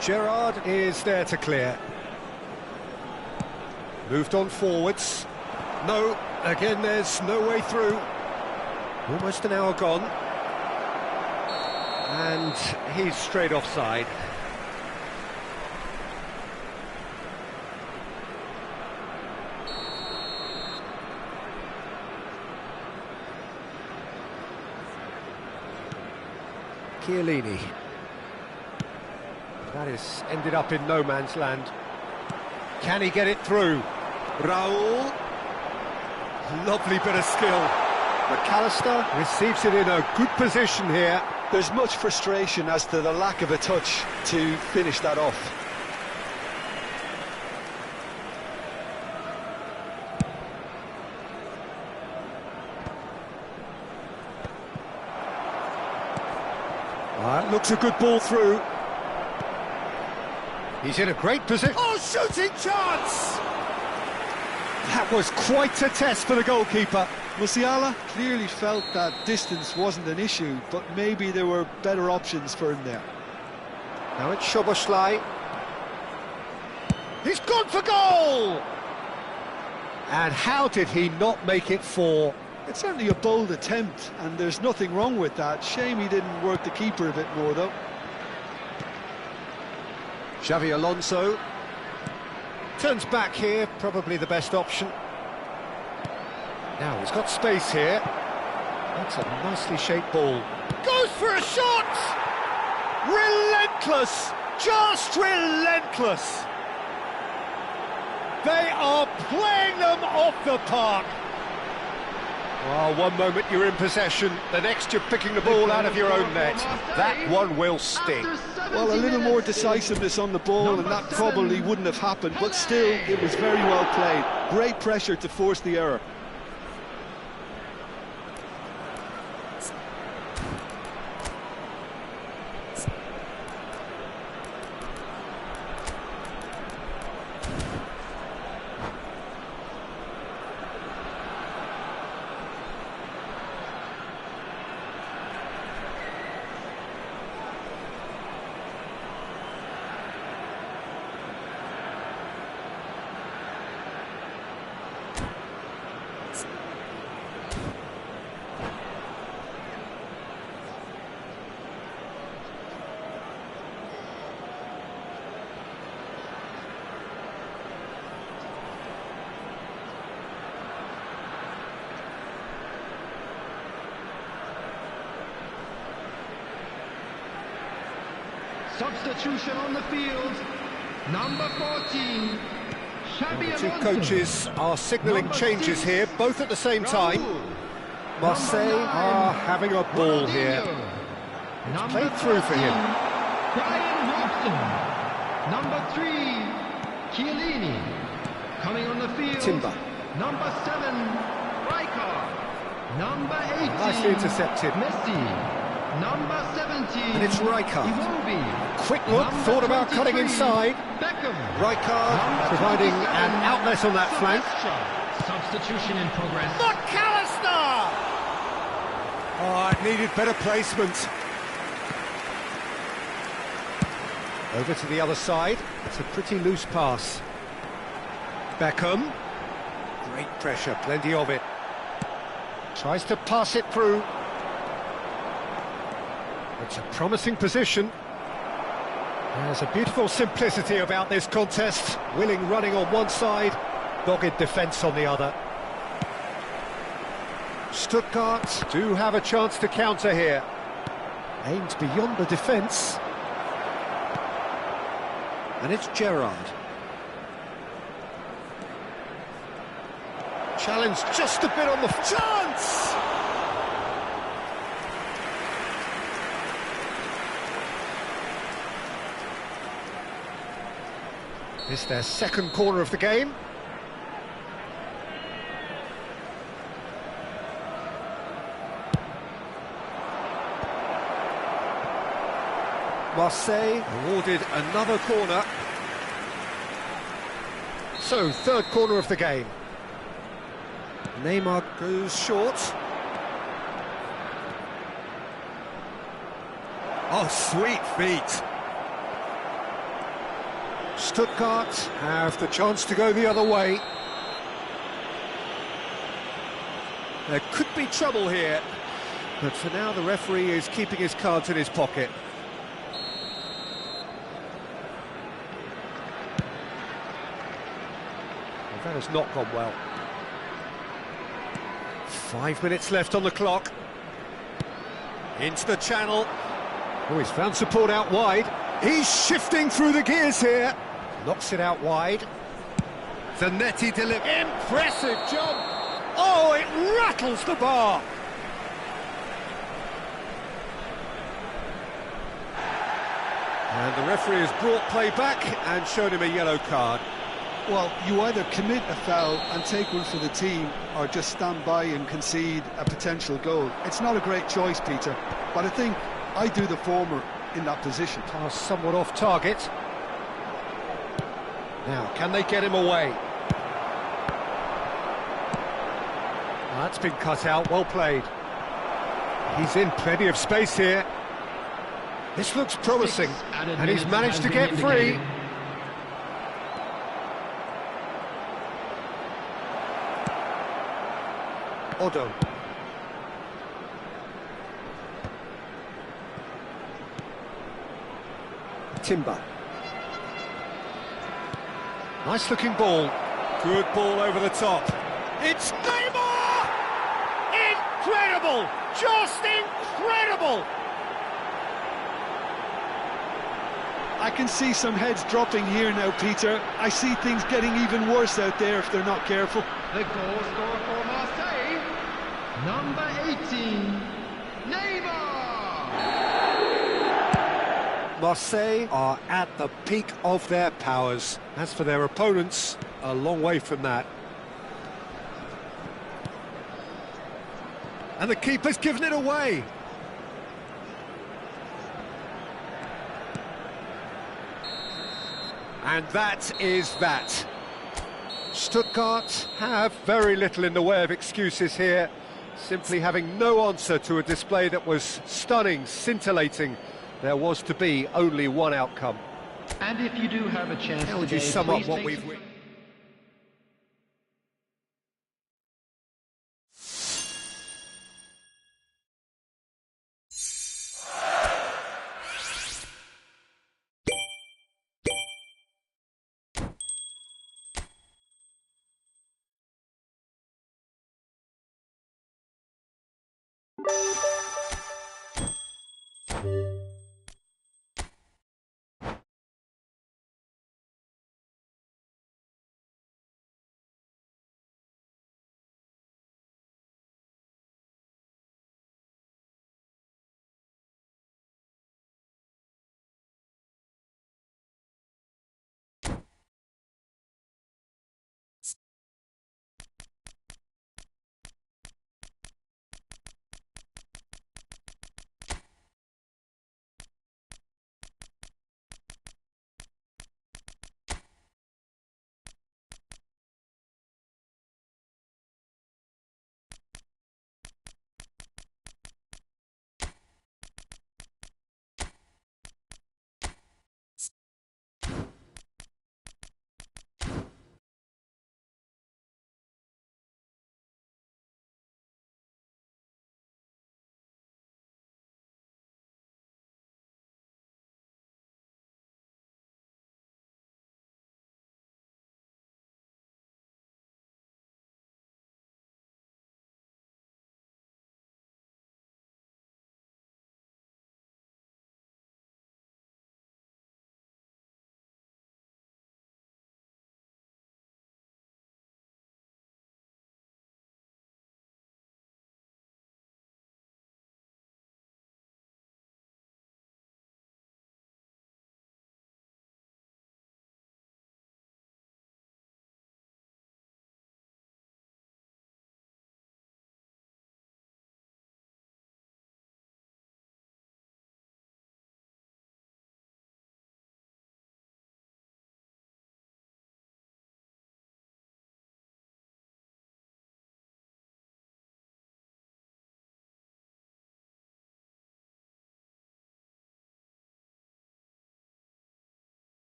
Gerrard is there to clear. Moved on forwards. No, again there's no way through. Almost an hour gone. And he's straight offside. Chiellini. That is ended up in no man's land. Can he get it through? Raul. Lovely bit of skill. McAllister receives it in a good position here. There's much frustration as to the lack of a touch to finish that off. That looks a good ball through. He's in a great position. Oh, shooting chance! That was quite a test for the goalkeeper. Musiala clearly felt that distance wasn't an issue, but maybe there were better options for him there. Now it's Szoboszlai. He's gone for goal! And how did he not make it four? It's certainly a bold attempt, and there's nothing wrong with that. Shame he didn't work the keeper a bit more, though. Xavi Alonso turns back here, probably the best option. Now he's got space here. That's a nicely shaped ball. Goes for a shot! Relentless! Just relentless! They are playing them off the park. Well, one moment you're in possession, the next you're picking the ball out of your own net. That one will sting. Well, a little more decisiveness on the ball and that probably wouldn't have happened, but still, it was very well played. Great pressure to force the error. Substitution on the field. Number 14. The two coaches are signalling changes here, both at the same time. Marseille are having a ball here. It's played through for him. Brian Robson. Number 3. Chiellini. Coming on the field. Timber. Number 7. Rijkaard. Number 18. Nicely intercepted. Messi. Number 17. And it's Rijkaard. Iwobi. Quick look, Number thought about 23, cutting inside. Beckham. Rijkaard Number providing 27, an outlet on that flank. Silvestre. Substitution in progress. McAllister! Oh, it needed better placement. Over to the other side. It's a pretty loose pass. Beckham. Great pressure, plenty of it. Tries to pass it through. It's a promising position. There's a beautiful simplicity about this contest. Willing running on one side, dogged defence on the other. Stuttgart do have a chance to counter here. Aimed beyond the defence. And it's Gerrard. Challenge just a bit on the chance! This their second corner of the game. Marseille awarded another corner. So, third corner of the game. Neymar goes short. Oh, sweet feet. Stuttgart have the chance to go the other way. There could be trouble here, but for now the referee is keeping his cards in his pocket. Well, that has not gone well. 5 minutes left on the clock. Into the channel. Oh, he's found support out wide. He's shifting through the gears here. Knocks it out wide. Zanetti delivers. Impressive job. Oh, it rattles the bar. And the referee has brought play back and shown him a yellow card. Well, you either commit a foul and take one for the team, or just stand by and concede a potential goal. It's not a great choice, Peter, but I think I do the former in that position. Pass somewhat off target. Now, can they get him away? That's been cut out, well played. He's in plenty of space here. This looks promising, and he's managed to get free. Odo. Timber. Nice looking ball. Good ball over the top. It's Neymar! Incredible! Just incredible! I can see some heads dropping here now, Peter. I see things getting even worse out there if they're not careful. The goal scorer for Marseille, number 18, Neymar. Marseille are at the peak of their powers. As for their opponents, a long way from that. And the keeper's given it away. And that is that. Stuttgart have very little in the way of excuses here, simply having no answer to a display that was stunning, scintillating. There was to be only one outcome. And if you do have a chance How would you today, sum up please what take we've some- witnessed?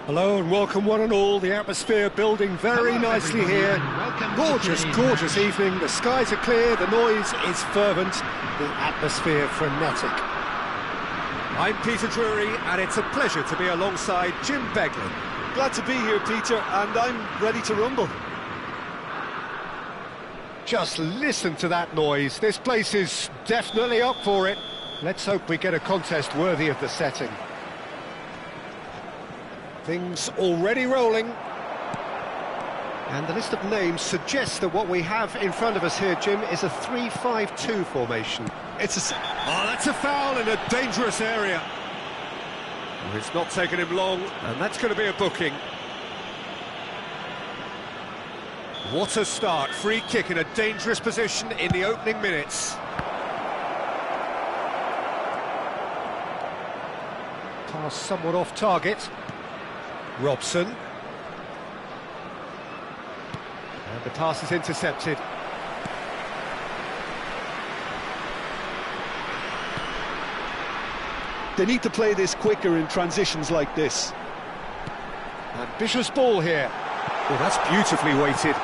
Hello and welcome one and all. The atmosphere building very Hello, nicely everybody, here. and welcome to Gorgeous, today's gorgeous match. evening. The skies are clear, the noise is fervent, the atmosphere frenetic. I'm Peter Drury and it's a pleasure to be alongside Jim Beglin. Glad to be here, Peter, and I'm ready to rumble. Just listen to that noise. This place is definitely up for it. Let's hope we get a contest worthy of the setting. Things already rolling. And the list of names suggests that what we have in front of us here, Jim, is a 3-5-2 formation. That's a foul in a dangerous area. Well, it's not taken him long, and that's going to be a booking. What a start. Free kick in a dangerous position in the opening minutes. Pass somewhat off target. Robson. And the pass is intercepted. They need to play this quicker in transitions like this. Ambitious ball here. Oh, that's beautifully weighted.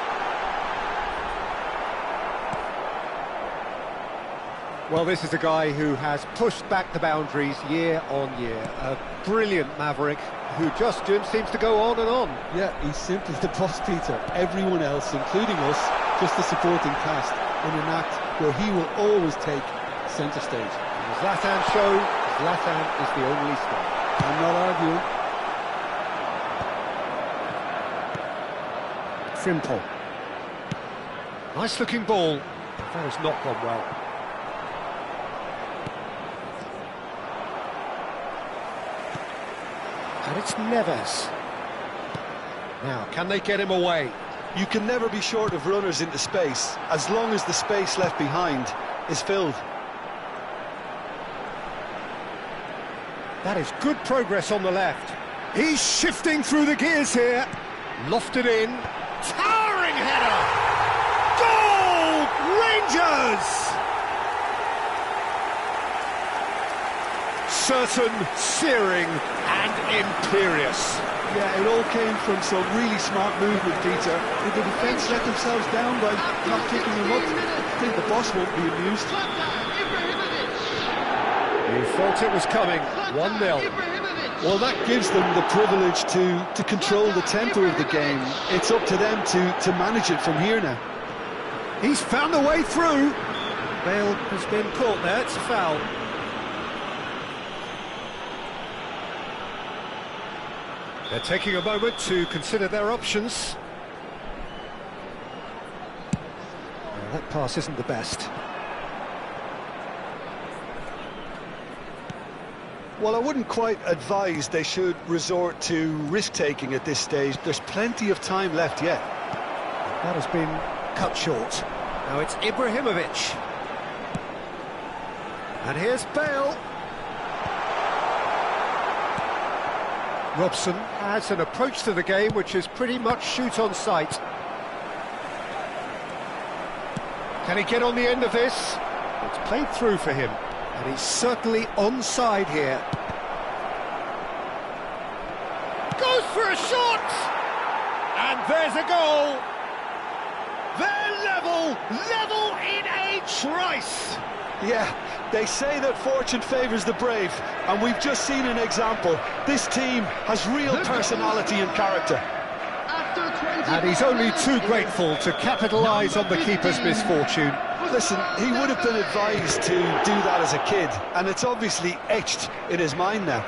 Well, this is a guy who has pushed back the boundaries year on year. A brilliant maverick who just, Jim, seems to go on and on. Yeah, he's simply the boss, Peter. Everyone else, including us, just a supporting cast in an act where he will always take centre stage. And the Zlatan show, Zlatan is the only star. I'm not arguing. Frimpong. Nice looking ball. That has not gone well. And it's Neves. Now, can they get him away? You can never be short of runners into space, as long as the space left behind is filled. That is good progress on the left. He's shifting through the gears here. Lofted in. Towering header! Goal! Rangers! Certain, searing and imperious. Yeah, it all came from some really smart movement, Peter. Did the defence let themselves down by not kicking him up? I think the boss won't be amused. You thought it was coming. 1-0. Well, that gives them the privilege to control the tempo of the game. It's up to them to manage it from here now. He's found a way through. Bale has been caught there. It's a foul. They're taking a moment to consider their options. Well, that pass isn't the best. Well, I wouldn't quite advise they should resort to risk-taking at this stage. There's plenty of time left yet. That has been cut short. Now it's Ibrahimovic. And here's Bale. Robson has an approach to the game which is pretty much shoot on sight. Can he get on the end of this? It's played through for him, and he's certainly onside here. Goes for a shot! And there's a goal! They're level in a trice! Yeah, they say that fortune favours the brave, and we've just seen an example. This team has real personality and character. And he's only too grateful to capitalise on the keeper's misfortune. Listen, he would have been advised to do that as a kid, and it's obviously etched in his mind now.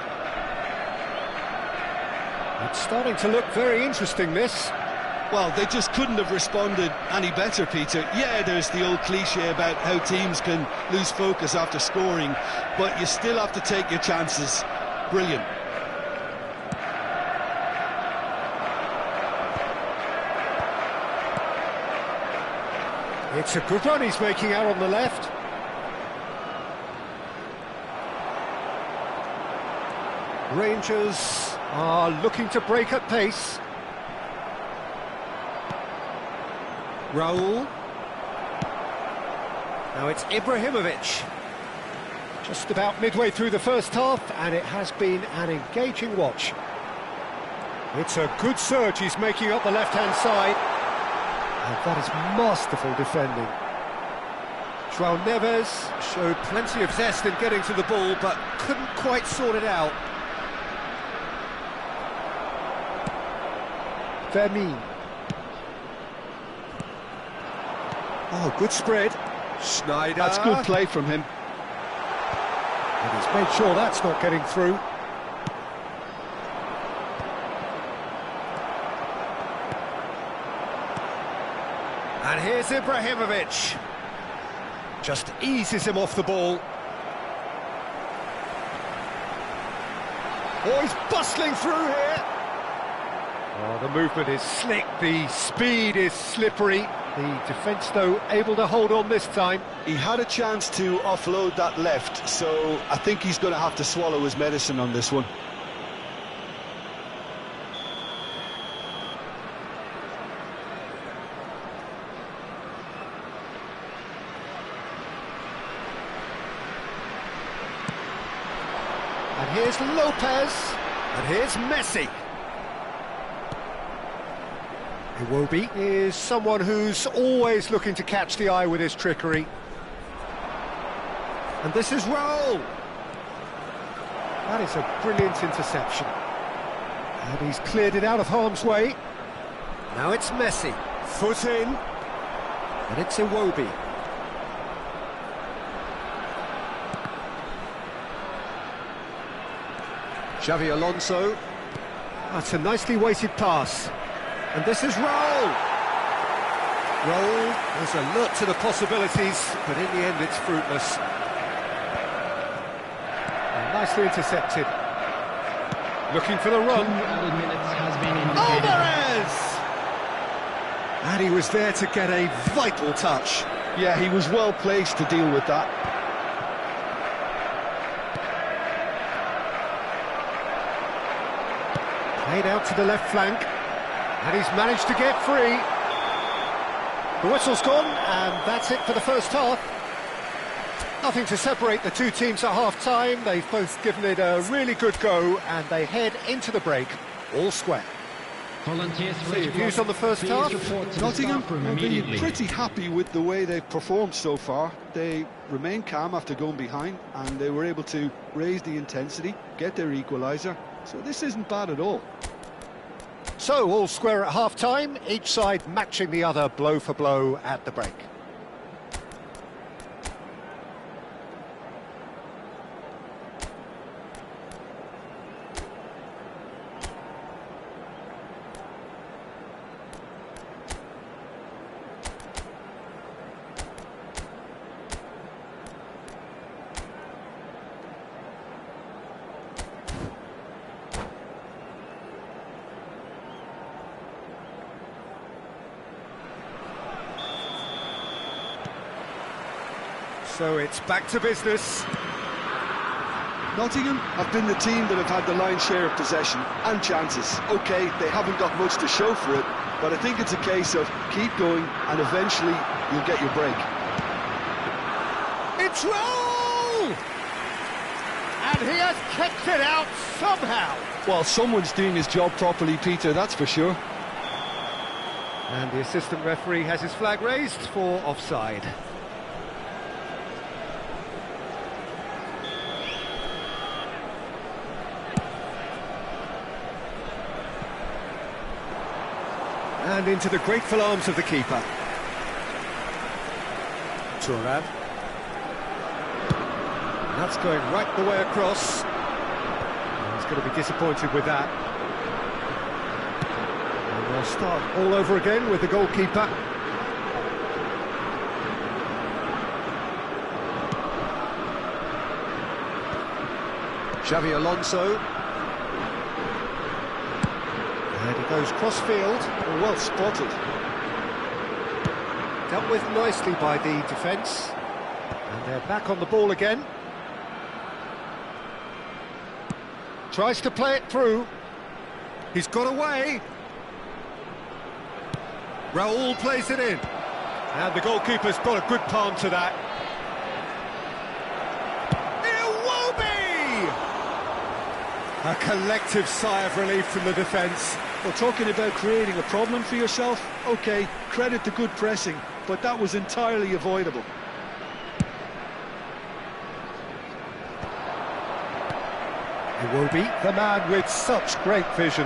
It's starting to look very interesting, this. Well, they just couldn't have responded any better, Peter. Yeah, there's the old cliche about how teams can lose focus after scoring, but you still have to take your chances. Brilliant. It's a good run he's making out on the left. Rangers are looking to break at pace. Raul. Now it's Ibrahimovic. Just about midway through the first half, and it has been an engaging watch. It's a good surge he's making up the left-hand side. And that is masterful defending. João Neves showed plenty of zest in getting to the ball, but couldn't quite sort it out. Vermin. Oh, good spread. Schneider. That's good play from him. And he's made sure that's not getting through. And here's Ibrahimovic. Just eases him off the ball. Oh, he's bustling through here. Oh, the movement is slick, the speed is slippery. The defence, though, able to hold on this time. He had a chance to offload that left, so I think he's going to have to swallow his medicine on this one. And here's Lopez, and here's Messi. Iwobi is someone who's always looking to catch the eye with his trickery. And this is Raul. That is a brilliant interception. And he's cleared it out of harm's way. Now it's Messi. Foot in. And it's Iwobi. Xavi Alonso. That's a nicely weighted pass. And this is Raul. Raul is alert to the possibilities, but in the end it's fruitless. And nicely intercepted. Looking for the run. 2 added minutes has been indicated. Alvarez! And he was there to get a vital touch. Yeah, he was well placed to deal with that. Played out to the left flank. And he's managed to get free. The whistle's gone, and that's it for the first half. Nothing to separate the two teams at half-time. They've both given it a really good go, and they head into the break all square. Volunteers So your views on the first half? Nottingham have been pretty happy with the way they've performed so far. They remained calm after going behind, and they were able to raise the intensity, get their equaliser. So this isn't bad at all. So, all square at half-time, each side matching the other blow for blow at the break. So it's back to business. Nottingham have been the team that have had the lion's share of possession and chances. OK, they haven't got much to show for it, but I think it's a case of keep going and eventually you'll get your break. It's Raul! And he has kept it out somehow. Well, someone's doing his job properly, Peter, that's for sure. And the assistant referee has his flag raised for offside. And into the grateful arms of the keeper. Thuram. That's going right the way across. He's going to be disappointed with that. And they'll start all over again with the goalkeeper. Xavi Alonso. And he goes cross-field. Well spotted. Dealt with nicely by the defence. And they're back on the ball again. Tries to play it through. He's got away. Raul plays it in. And the goalkeeper's got a good palm to that. A collective sigh of relief from the defence. Well, talking about creating a problem for yourself, OK, credit to good pressing, but that was entirely avoidable. Iwobi, the man with such great vision.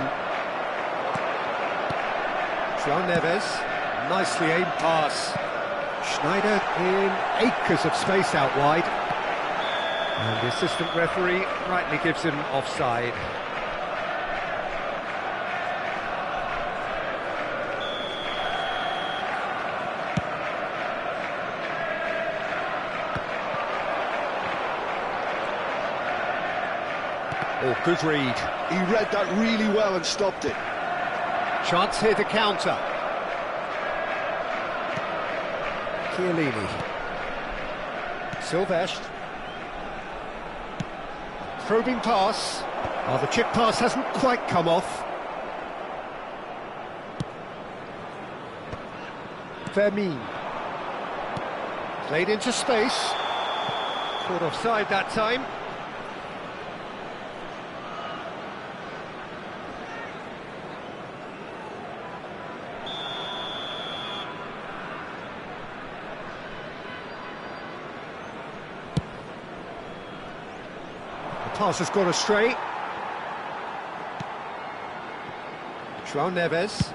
João Neves, nicely aimed pass. Schneider in acres of space out wide. And the assistant referee rightly gives him offside. Oh, good read. He read that really well and stopped it. Chance here to counter. Chiellini. Silvestre. Probing pass. Oh, the chip pass hasn't quite come off. Fermin. Played into space. Caught offside that time. Pass has gone astray. João Neves.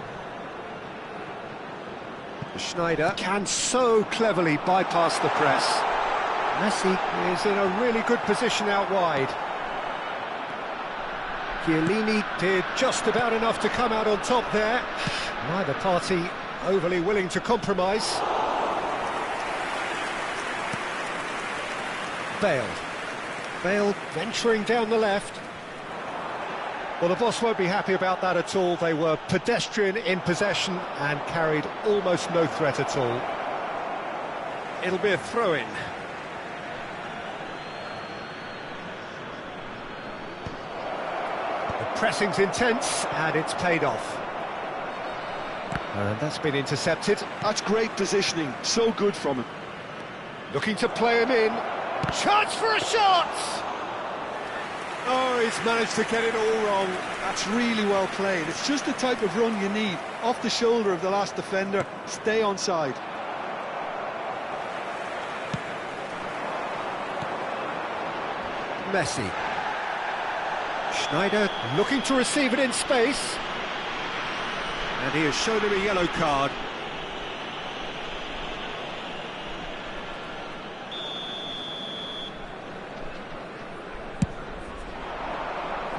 Schneider can so cleverly bypass the press. Messi is in a really good position out wide. Chiellini did just about enough to come out on top there. Neither party overly willing to compromise. Bale. Bale venturing down the left. Well, the boss won't be happy about that at all. They were pedestrian in possession and carried almost no threat at all. It'll be a throw-in. The pressing's intense and it's paid off. And that's been intercepted. That's great positioning, so good from him. Looking to play him in. Chance for a shot! Oh, he's managed to get it all wrong. That's really well played. It's just the type of run you need. Off the shoulder of the last defender, stay onside. Messi. Schneider looking to receive it in space. And he has shown him a yellow card.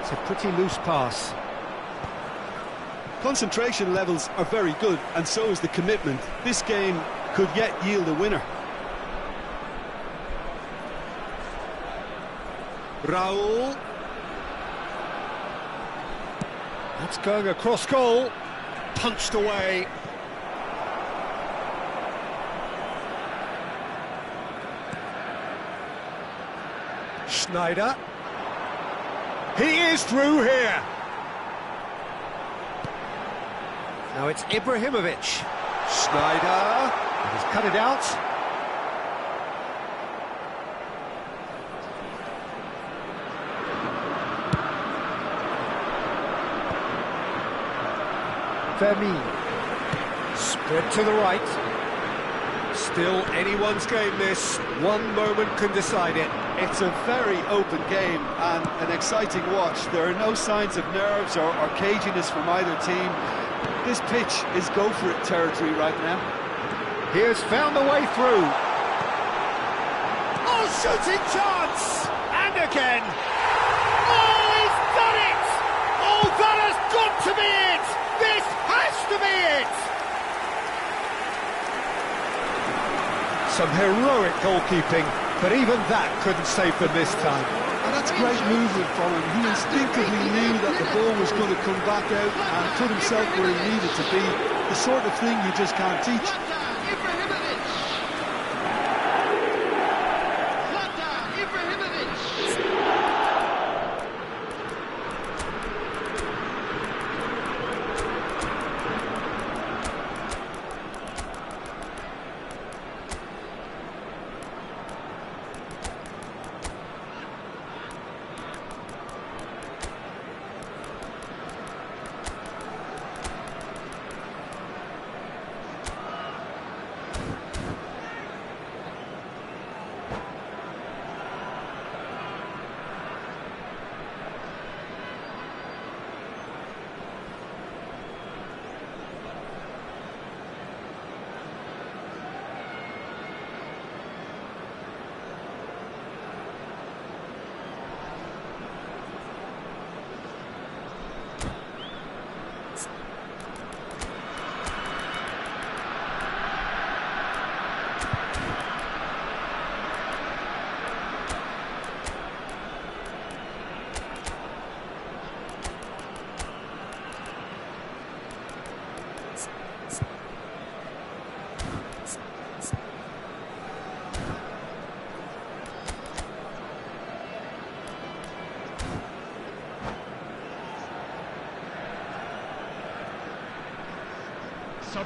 It's a pretty loose pass. Concentration levels are very good, and so is the commitment. This game could yet yield a winner. Raul. That's going across goal. Punched away. Schneider. He is through here. Now it's Ibrahimovic. Schneider. He's cut it out. Fermin. Spread to the right. Still anyone's game this. One moment can decide it. It's a very open game and an exciting watch. There are no signs of nerves or caginess from either team. This pitch is go-for-it territory right now. He has found the way through. Oh, shooting chance! And again! Oh, he's done it! Oh, that has got to be it! This has to be it! Some heroic goalkeeping, but even that couldn't save them this time. And that's great movement from him. He instinctively knew that the ball was going to come back out and put himself where he needed to be. The sort of thing you just can't teach.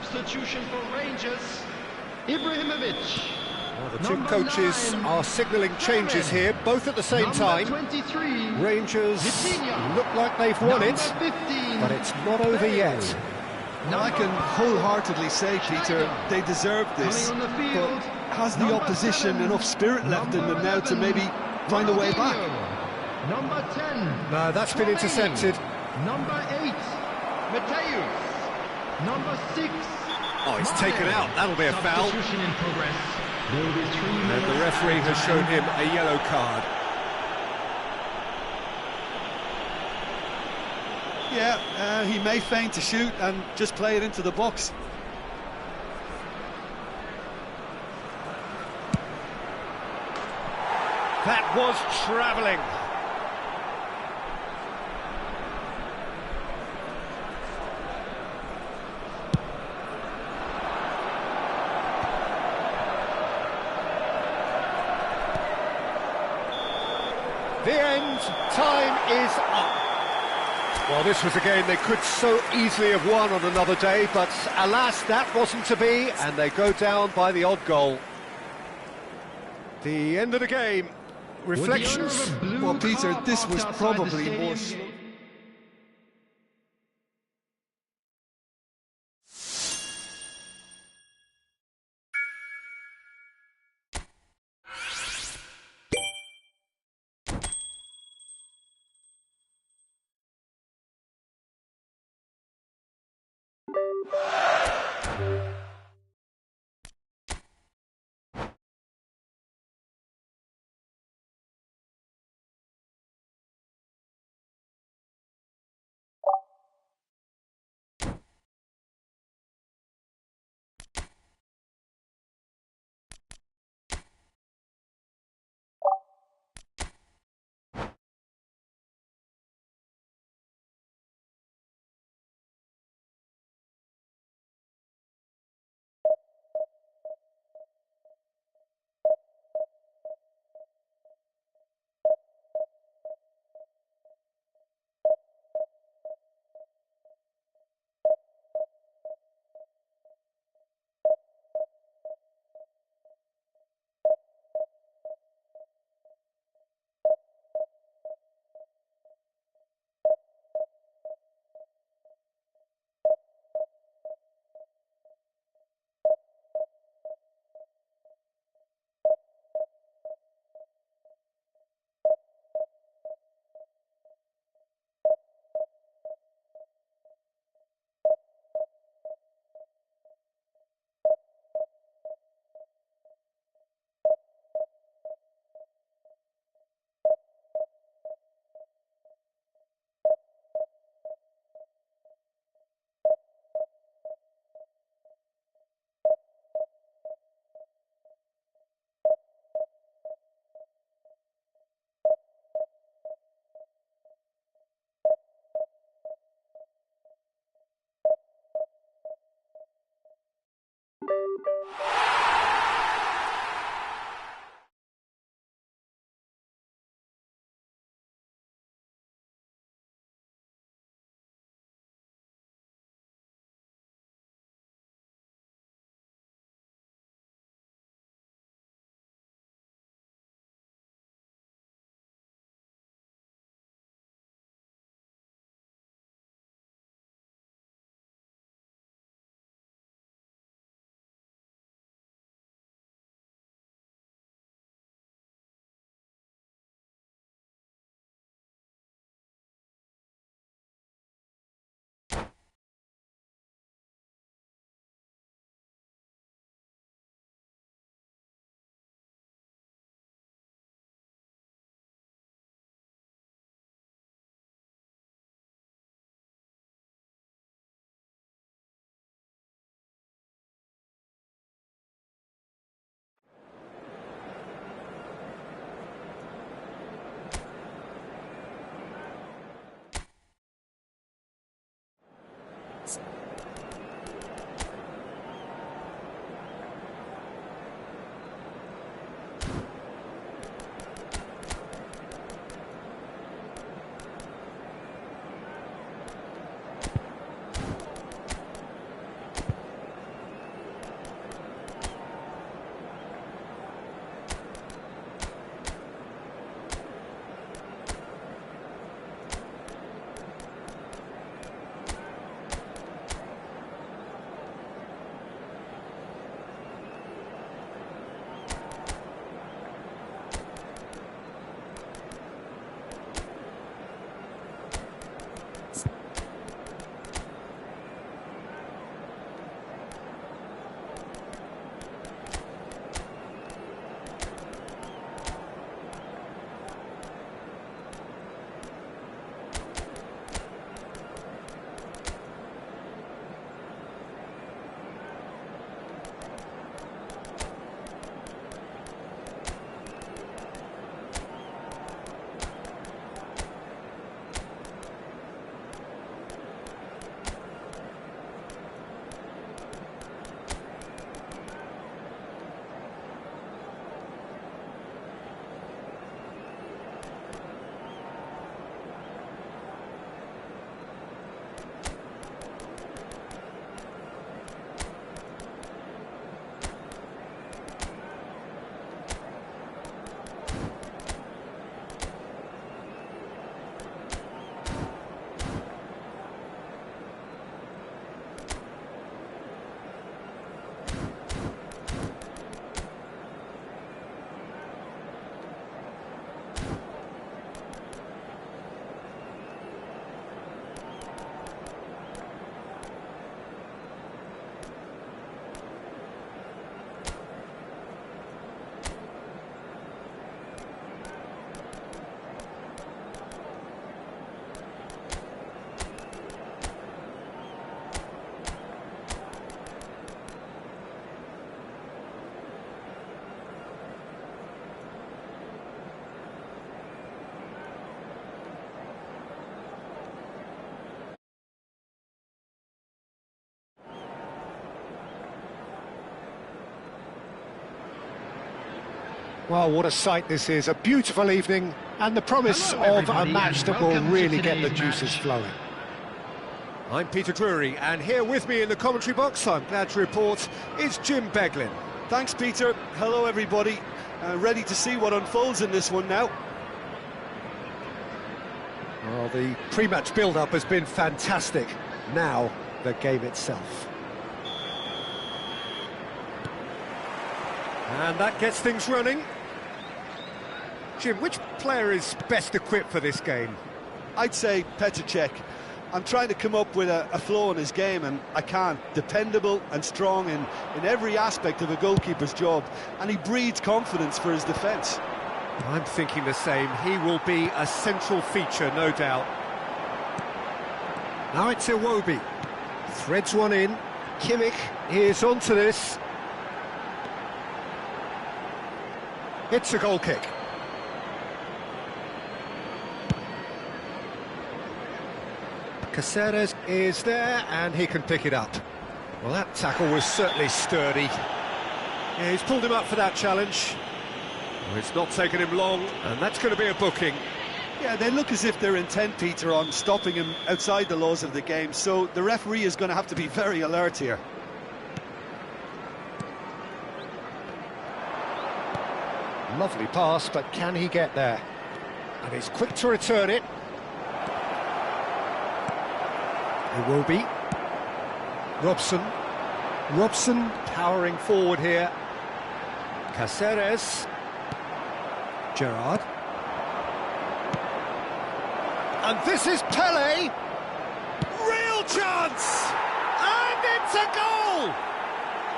Substitution for Rangers, Ibrahimovic. Well, the two coaches are signalling changes here, both at the same time. 23, Rangers Vitinha. look like they've won it, 15, but it's not over yet. Well, I can wholeheartedly say, Peter, they deserve this, Coming on the field, but has the number opposition 7, enough spirit left in them now to maybe find a way back? Number 10. No, that's been intercepted. Number 8. Mateus. Number 6. Oh, he's taken out. That'll be a foul. Substitution in progress. There will be 3 And minutes. the referee has shown him a yellow card. Yeah, he may feign to shoot and just play it into the box. That was travelling. The end time is up. Well, this was a game they could so easily have won on another day, but alas, that wasn't to be, and they go down by the odd goal. The end of the game. Reflections. Well, Peter, this was probably more... Well, what a sight this is, a beautiful evening, and the promise Hello, of a everybody, match and that will welcome to really get the today's juices match. flowing. I'm Peter Drury, and here with me in the commentary box, I'm glad to report, is Jim Beglin. Thanks, Peter. Hello, everybody. Ready to see what unfolds in this one now. Well, the pre-match build-up has been fantastic. Now, the game itself. And that gets things running. Jim, which player is best equipped for this game? I'd say Petr Cech. I'm trying to come up with a flow in his game, and I can't. Dependable and strong in every aspect of a goalkeeper's job, and he breeds confidence for his defence. I'm thinking the same. He will be a central feature, no doubt. Now it's Iwobi. Threads one in. Kimmich is onto this. It's a goal kick. Caceres is there, and he can pick it up. Well, that tackle was certainly sturdy. Yeah, he's pulled him up for that challenge. Well, it's not taken him long, and that's going to be a booking. Yeah, they look as if they're intent, Peter, on stopping him outside the laws of the game, so the referee is going to have to be very alert here. Lovely pass, but can he get there? And he's quick to return it. Iwobi. Robson powering forward here. Caceres. Gerrard. And this is Pele. Real chance! And it's a goal!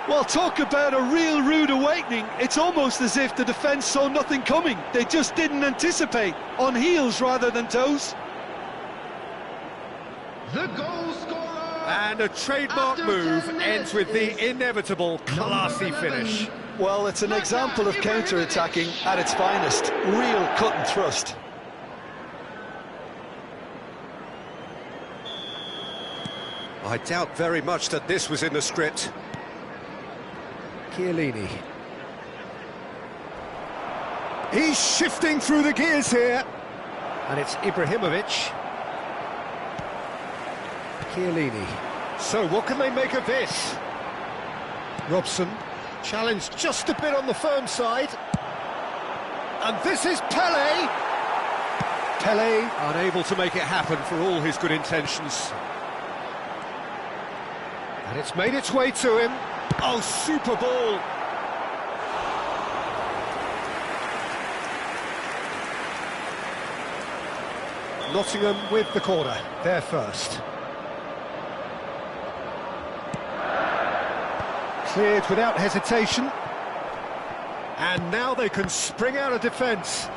Well, talk about a real rude awakening. It's almost as if the defence saw nothing coming. They just didn't anticipate. On heels rather than toes. The goal scorer. And a trademark After move 10 ends with the minutes inevitable classy Number 11. finish. Well, it's an example of counter-attacking at its finest. Real cut and thrust. I doubt very much that this was in the script. Chiellini. He's shifting through the gears here. And it's Ibrahimovic. Chiellini. So what can they make of this? Robson. Challenged just a bit on the firm side. And this is Pele. Pele unable to make it happen for all his good intentions. And it's made its way to him. Oh, super ball. Nottingham with the corner, they're first. Cleared without hesitation. And now they can spring out of defence.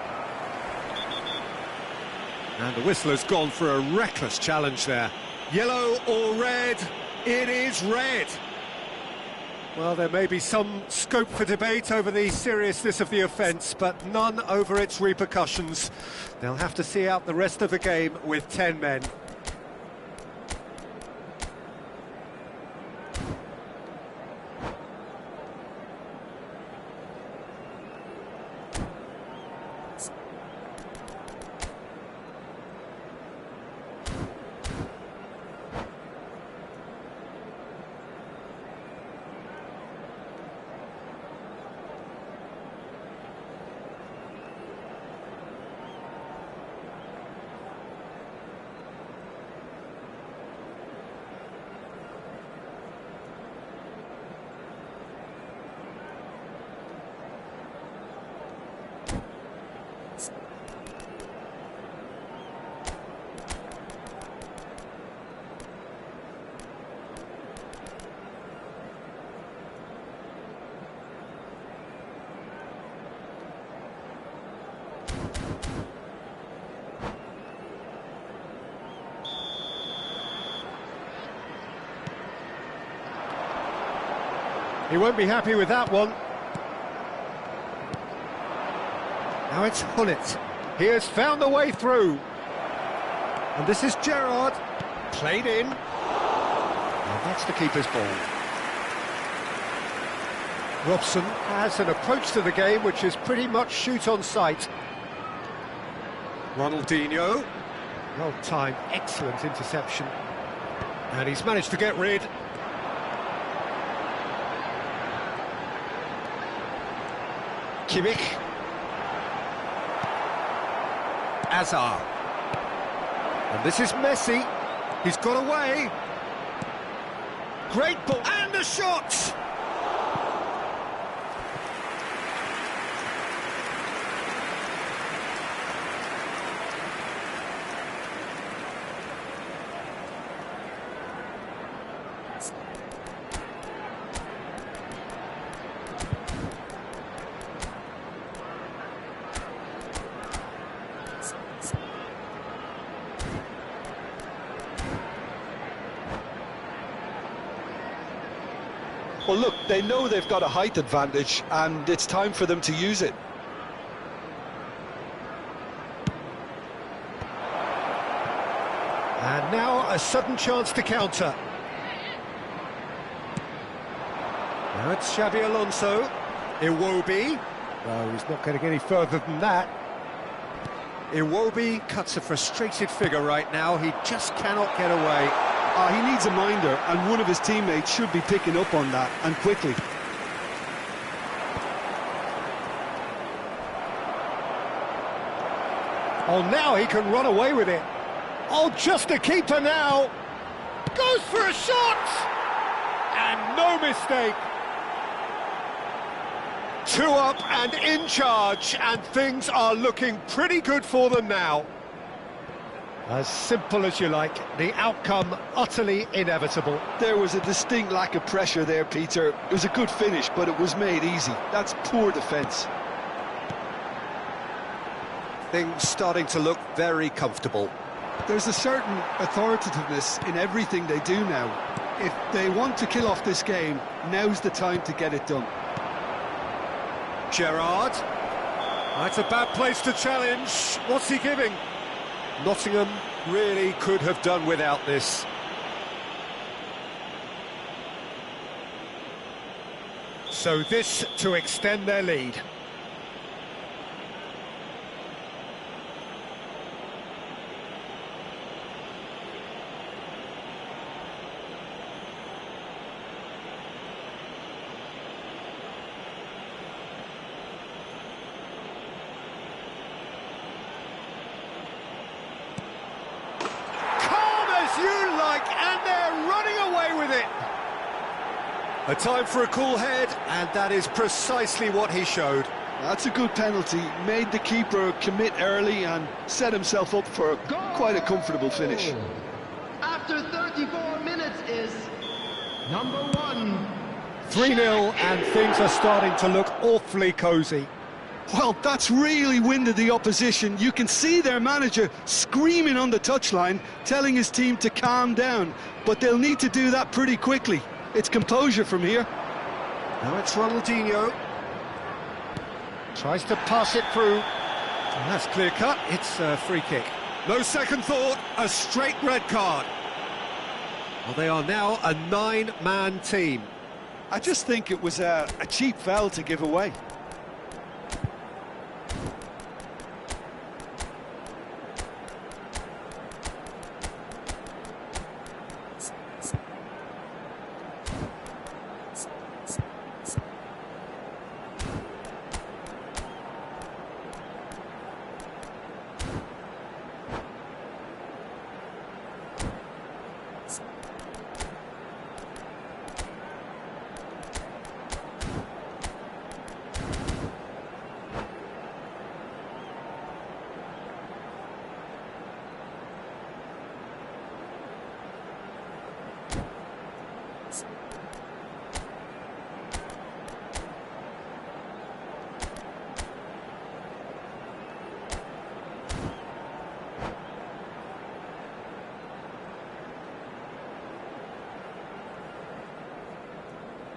And the whistle has gone for a reckless challenge there. Yellow or red? It is red. Well, there may be some scope for debate over the seriousness of the offence, but none over its repercussions. They'll have to see out the rest of the game with 10 men. He won't be happy with that one. Now it's Hullet. He has found a way through. And this is Gerrard. Played in. And that's the keeper's ball. Robson has an approach to the game which is pretty much shoot on sight. Ronaldinho. Well timed, excellent interception. And he's managed to get rid. Kimmich. Azar. And this is Messi. He's got away. Great ball. And a shot! Well, look, they know they've got a height advantage, and it's time for them to use it. And now a sudden chance to counter. Now it's Xabi Alonso. Iwobi. No, he's not getting any further than that. Iwobi cuts a frustrated figure right now. He just cannot get away. He needs a minder, and one of his teammates should be picking up on that, and quickly. Oh, now he can run away with it. Oh, just a keeper now. Goes for a shot! And no mistake. 2 up and in charge, and things are looking pretty good for them now. As simple as you like, the outcome utterly inevitable. There was a distinct lack of pressure there, Peter. It was a good finish, but it was made easy. That's poor defence. Things starting to look very comfortable. There's a certain authoritativeness in everything they do now. If they want to kill off this game, now's the time to get it done. Gerrard. That's a bad place to challenge. What's he giving? Nottingham really could have done without this. So this to extend their lead. A time for a cool head, and that is precisely what he showed. That's a good penalty. Made the keeper commit early and set himself up for quite a comfortable finish. After 34 minutes is number 1. 3-0, and things are starting to look awfully cosy. Well, that's really winded the opposition. You can see their manager screaming on the touchline, telling his team to calm down, but they'll need to do that pretty quickly. It's composure from here. Now it's Ronaldinho. Tries to pass it through. And that's clear cut. It's a free kick. No second thought, a straight red card. Well, they are now a 9-man team. I just think it was a cheap foul to give away.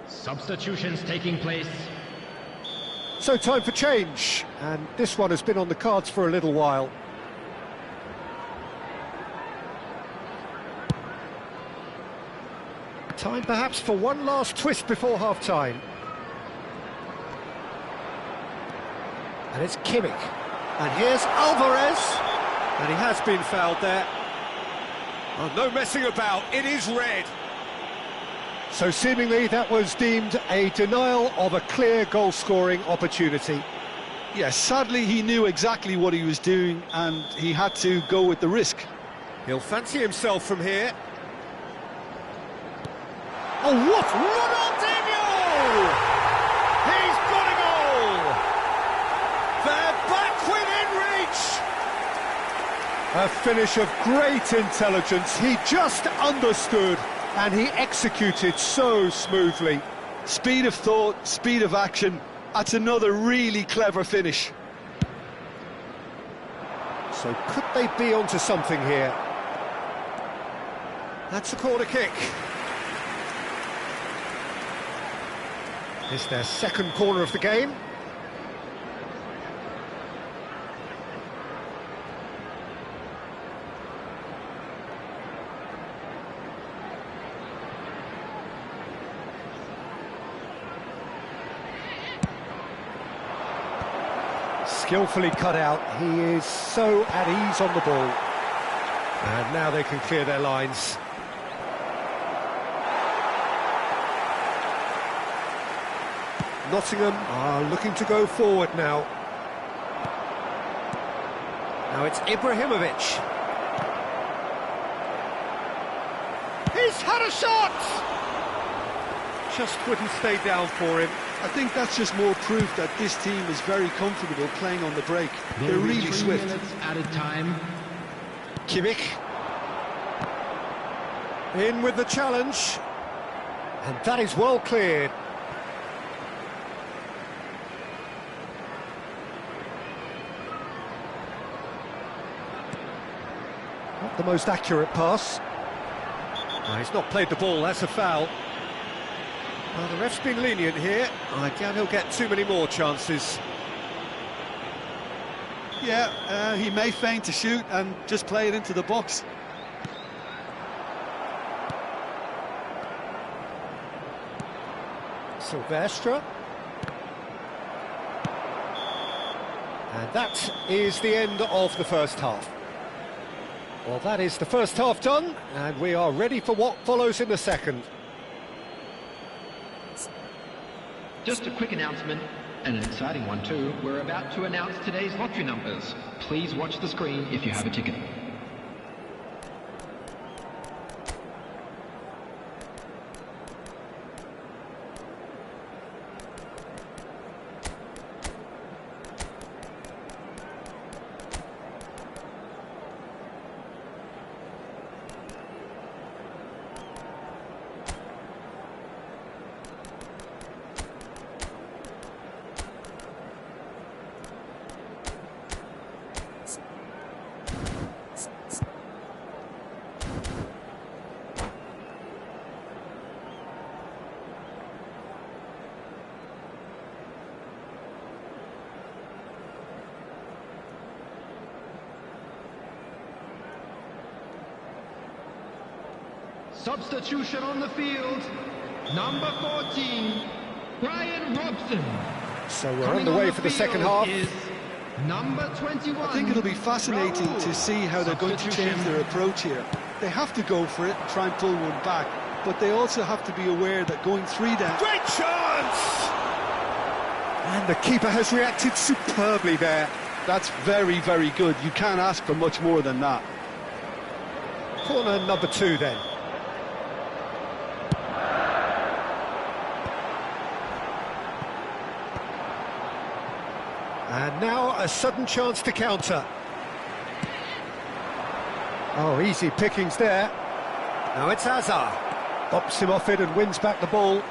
Substitutions taking place. So time for change, and this one has been on the cards for a little while. Time perhaps for one last twist before half-time. And it's Kimmich. And here's Alvarez. And he has been fouled there. Oh, no messing about, it is red. So seemingly that was deemed a denial of a clear goal-scoring opportunity. Yes, sadly he knew exactly what he was doing and he had to go with the risk. He'll fancy himself from here. Oh, what? Ronaldinho! He's got a goal! They're back within reach! A finish of great intelligence. He just understood and he executed so smoothly. Speed of thought, speed of action. That's another really clever finish. So could they be onto something here? That's a corner kick. It's their second corner of the game. Skillfully cut out. He is so at ease on the ball. And now they can clear their lines. Nottingham are looking to go forward now. Now it's Ibrahimovic. He's had a shot! Just wouldn't stay down for him. I think that's just more proof that this team is very comfortable playing on the break. They're really swift. Added time. Kimmich. In with the challenge. And that is well cleared. Not the most accurate pass. No, he's not played the ball, that's a foul. Well, the ref's been lenient here. I doubt he'll get too many more chances. Yeah, he may feign to shoot and just play it into the box. Silvestre. And that is the end of the first half. Well, that is the first half done, and we are ready for what follows in the second. Just a quick announcement, and an exciting one too. We're about to announce today's lottery numbers. Please watch the screen if you have a ticket. Substitution on the field, number 14, Brian Robson. So we're on the way for the second half. Is number 21. I think it'll be fascinating to see how they're going to change their approach here. They have to go for it and try and pull one back, but they also have to be aware that going 3 down... Great chance! And the keeper has reacted superbly there. That's very, very good. You can't ask for much more than that. Corner number 2 then. And now a sudden chance to counter. Oh, easy pickings there. Now it's Hazard. Bops him off it and wins back the ball.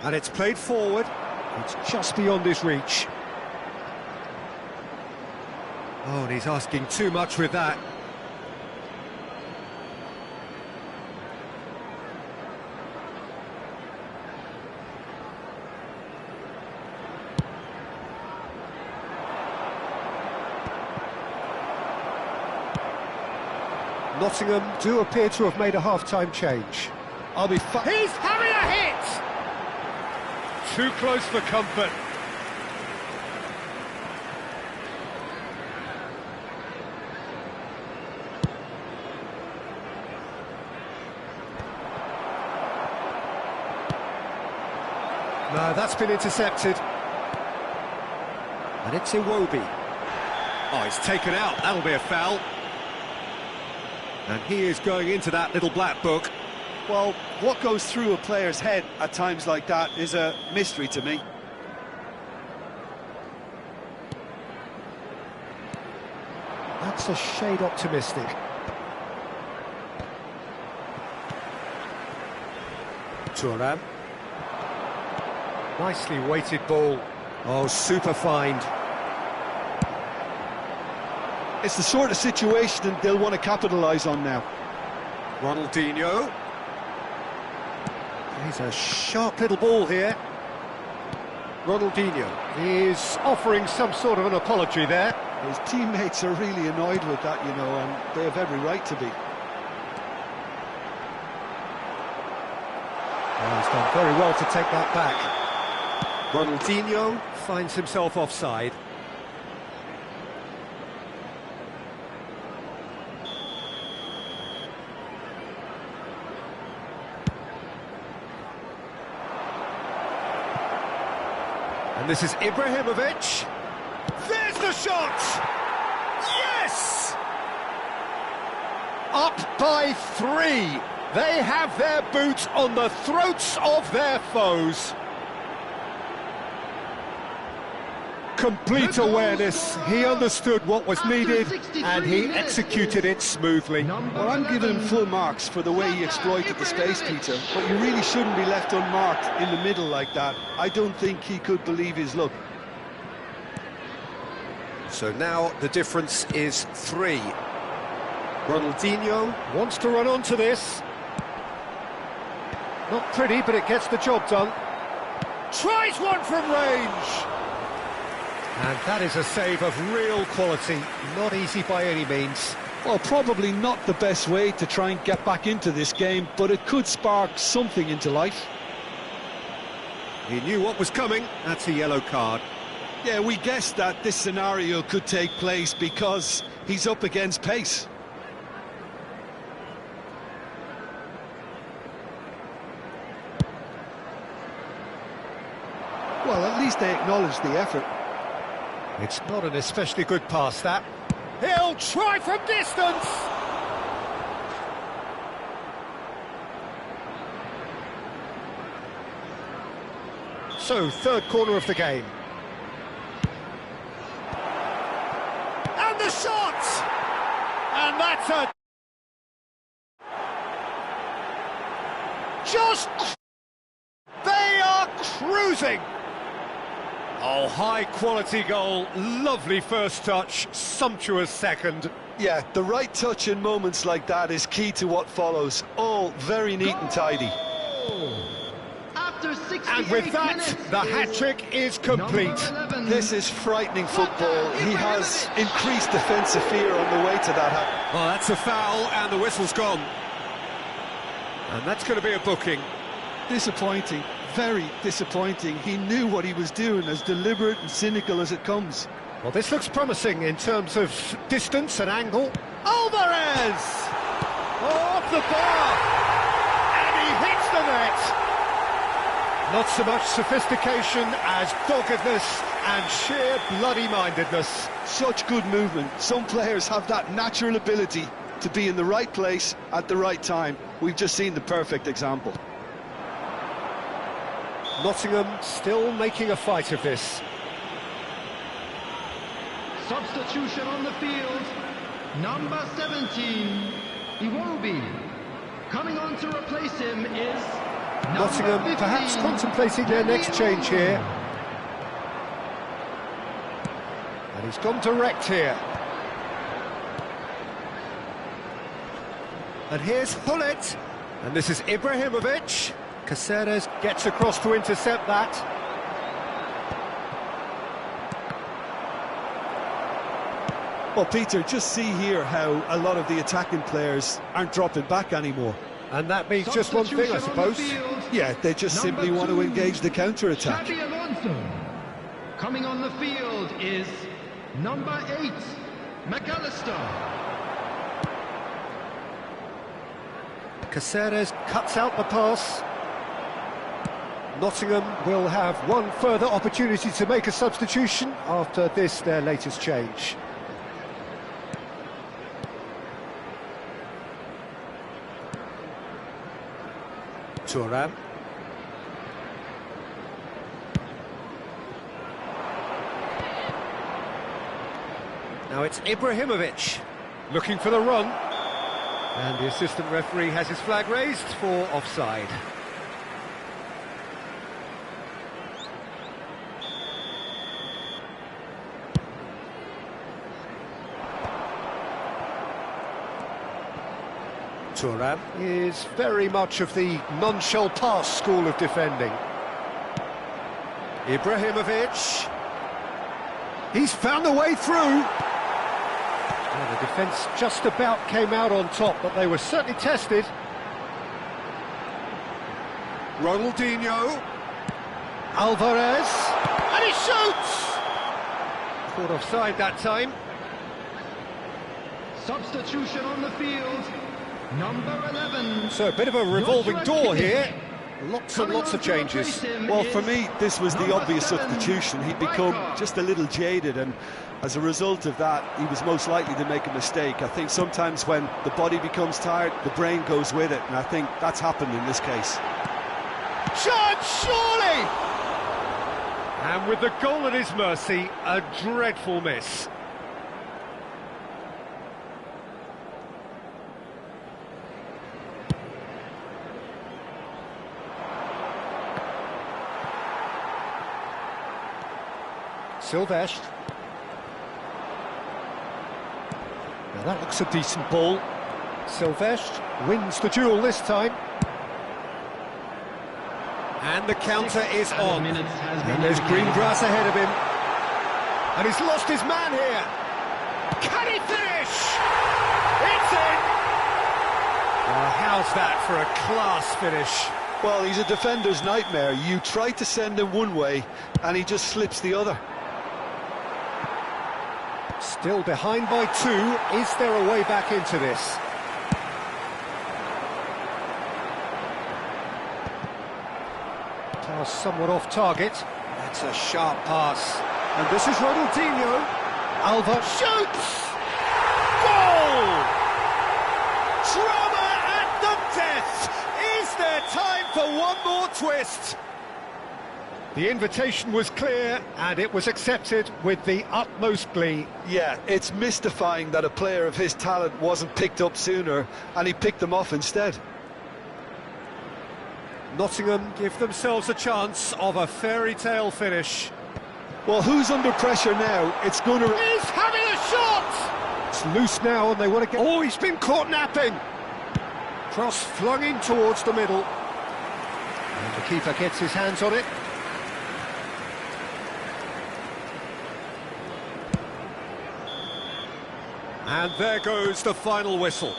And it's played forward. It's just beyond his reach. Oh, and he's asking too much with that. Nottingham do appear to have made a half-time change. I'll be He's having a hit! too close for comfort. No, that's been intercepted. And it's Iwobi. Oh, it's taken out. That'll be a foul. And he is going into that little black book. Well, what goes through a player's head at times like that is a mystery to me. That's a shade optimistic. Thuram. Nicely weighted ball. Oh, super find. It's the sort of situation they'll want to capitalise on now. Ronaldinho. He's a sharp little ball here. Ronaldinho is offering some sort of an apology there. His teammates are really annoyed with that, you know, and they have every right to be. Oh, he's done very well to take that back. Ronaldinho finds himself offside. And this is Ibrahimovic. There's the shot! Yes! Up by 3. They have their boots on the throats of their foes. Complete awareness. He understood what was needed and he executed it smoothly. Well, I'm giving him full marks for the way he exploited the space, Peter, but you really shouldn't be left unmarked in the middle like that. I don't think he could believe his luck. So now the difference is 3. Ronaldinho Wants to run onto this. Not pretty, but it gets the job done. Tries one from range. And that is a save of real quality. Not easy by any means. Well, probably not the best way to try and get back into this game, but it could spark something into life. He knew what was coming. That's a yellow card. Yeah, we guessed that this scenario could take place because he's up against pace. Well, at least they acknowledge the effort. It's not an especially good pass, that. He'll try from distance! So, third corner of the game. And the shot! And that's a... Just... They are cruising! Oh, high-quality goal. Lovely first touch. Sumptuous second. Yeah, the right touch in moments like that is key to what follows. All very neat and tidy. After 68 And with that, the hat-trick is complete. This is frightening football. He has increased defensive fear on the way to that hat. Oh, that's a foul, and the whistle's gone. And that's going to be a booking. Disappointing, very disappointing. He knew what he was doing, as deliberate and cynical as it comes. Well, this looks promising in terms of distance and angle. Alvarez! Off the bar! And he hits the net! Not so much sophistication as doggedness and sheer bloody-mindedness. Such good movement. Some players have that natural ability to be in the right place at the right time. We've just seen the perfect example. Nottingham still making a fight of this. Substitution on the field. Number 17, Iwobi. Coming on to replace him is Nottingham number 15, perhaps contemplating their next change here. And he's gone direct here. And here's Hullet. And this is Ibrahimovic. Caceres gets across to intercept that. Well, Peter, just see here how a lot of the attacking players aren't dropping back anymore. And that means just one thing, I Substitution on the suppose. field. Yeah, they just simply want to engage the counter-attack. Xabi Alonso. Coming on the field is number 8, McAllister. Caceres cuts out the pass. Nottingham will have one further opportunity to make a substitution after this, their latest change. Thuram. Now it's Ibrahimovic looking for the run. And the assistant referee has his flag raised for offside. Thuram is very much of the non-shell pass school of defending. Ibrahimovic. He's found a way through. Well, the defence just about came out on top, but they were certainly tested. Ronaldinho. Alvarez. And he shoots! Caught offside that time. Substitution on the field, number 11. So a bit of a revolving door here. Lots and lots of changes. Well, for me, this was the obvious substitution. He'd become just a little jaded, and as a result of that, he was most likely to make a mistake. I think sometimes when the body becomes tired, the brain goes with it, and I think that's happened in this case. Shot, surely! And with the goal at his mercy, a dreadful miss. Silvestre. Now that looks a decent ball. Silvestre wins the duel this time. And the counter is on. And there's green grass ahead of him. And he's lost his man here. Can he finish? It's in! Well, how's that for a class finish? Well, he's a defender's nightmare. You try to send him one way, and he just slips the other. Still behind by 2. Is there a way back into this? Pass somewhat off target. That's a sharp pass. And this is Ronaldinho. Alva shoots! Goal! Drama at the death! Is there time for one more twist? The invitation was clear, and it was accepted with the utmost glee. Yeah, it's mystifying that a player of his talent wasn't picked up sooner, and he picked them off instead. Nottingham give themselves a chance of a fairy tale finish. Well, who's under pressure now? It's going to... He's having a shot! It's loose now, and they want to get... Oh, he's been caught napping! Cross flung in towards the middle. And the keeper gets his hands on it. And there goes the final whistle.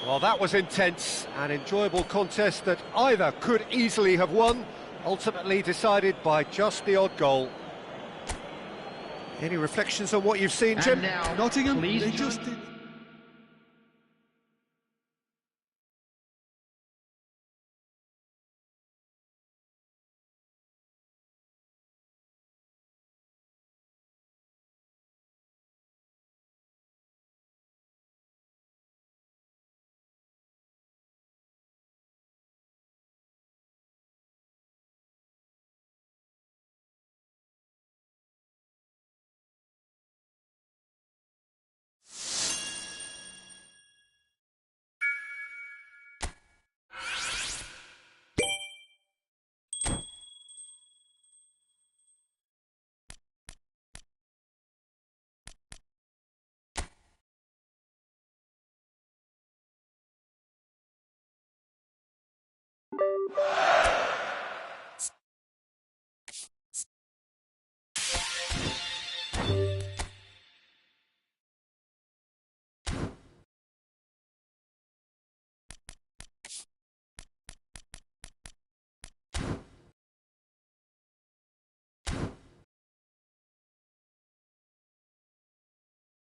Well, that was intense, an enjoyable contest that either could easily have won, ultimately decided by just the odd goal. Any reflections on what you've seen, Jim? And now, Nottingham, please they join- just did...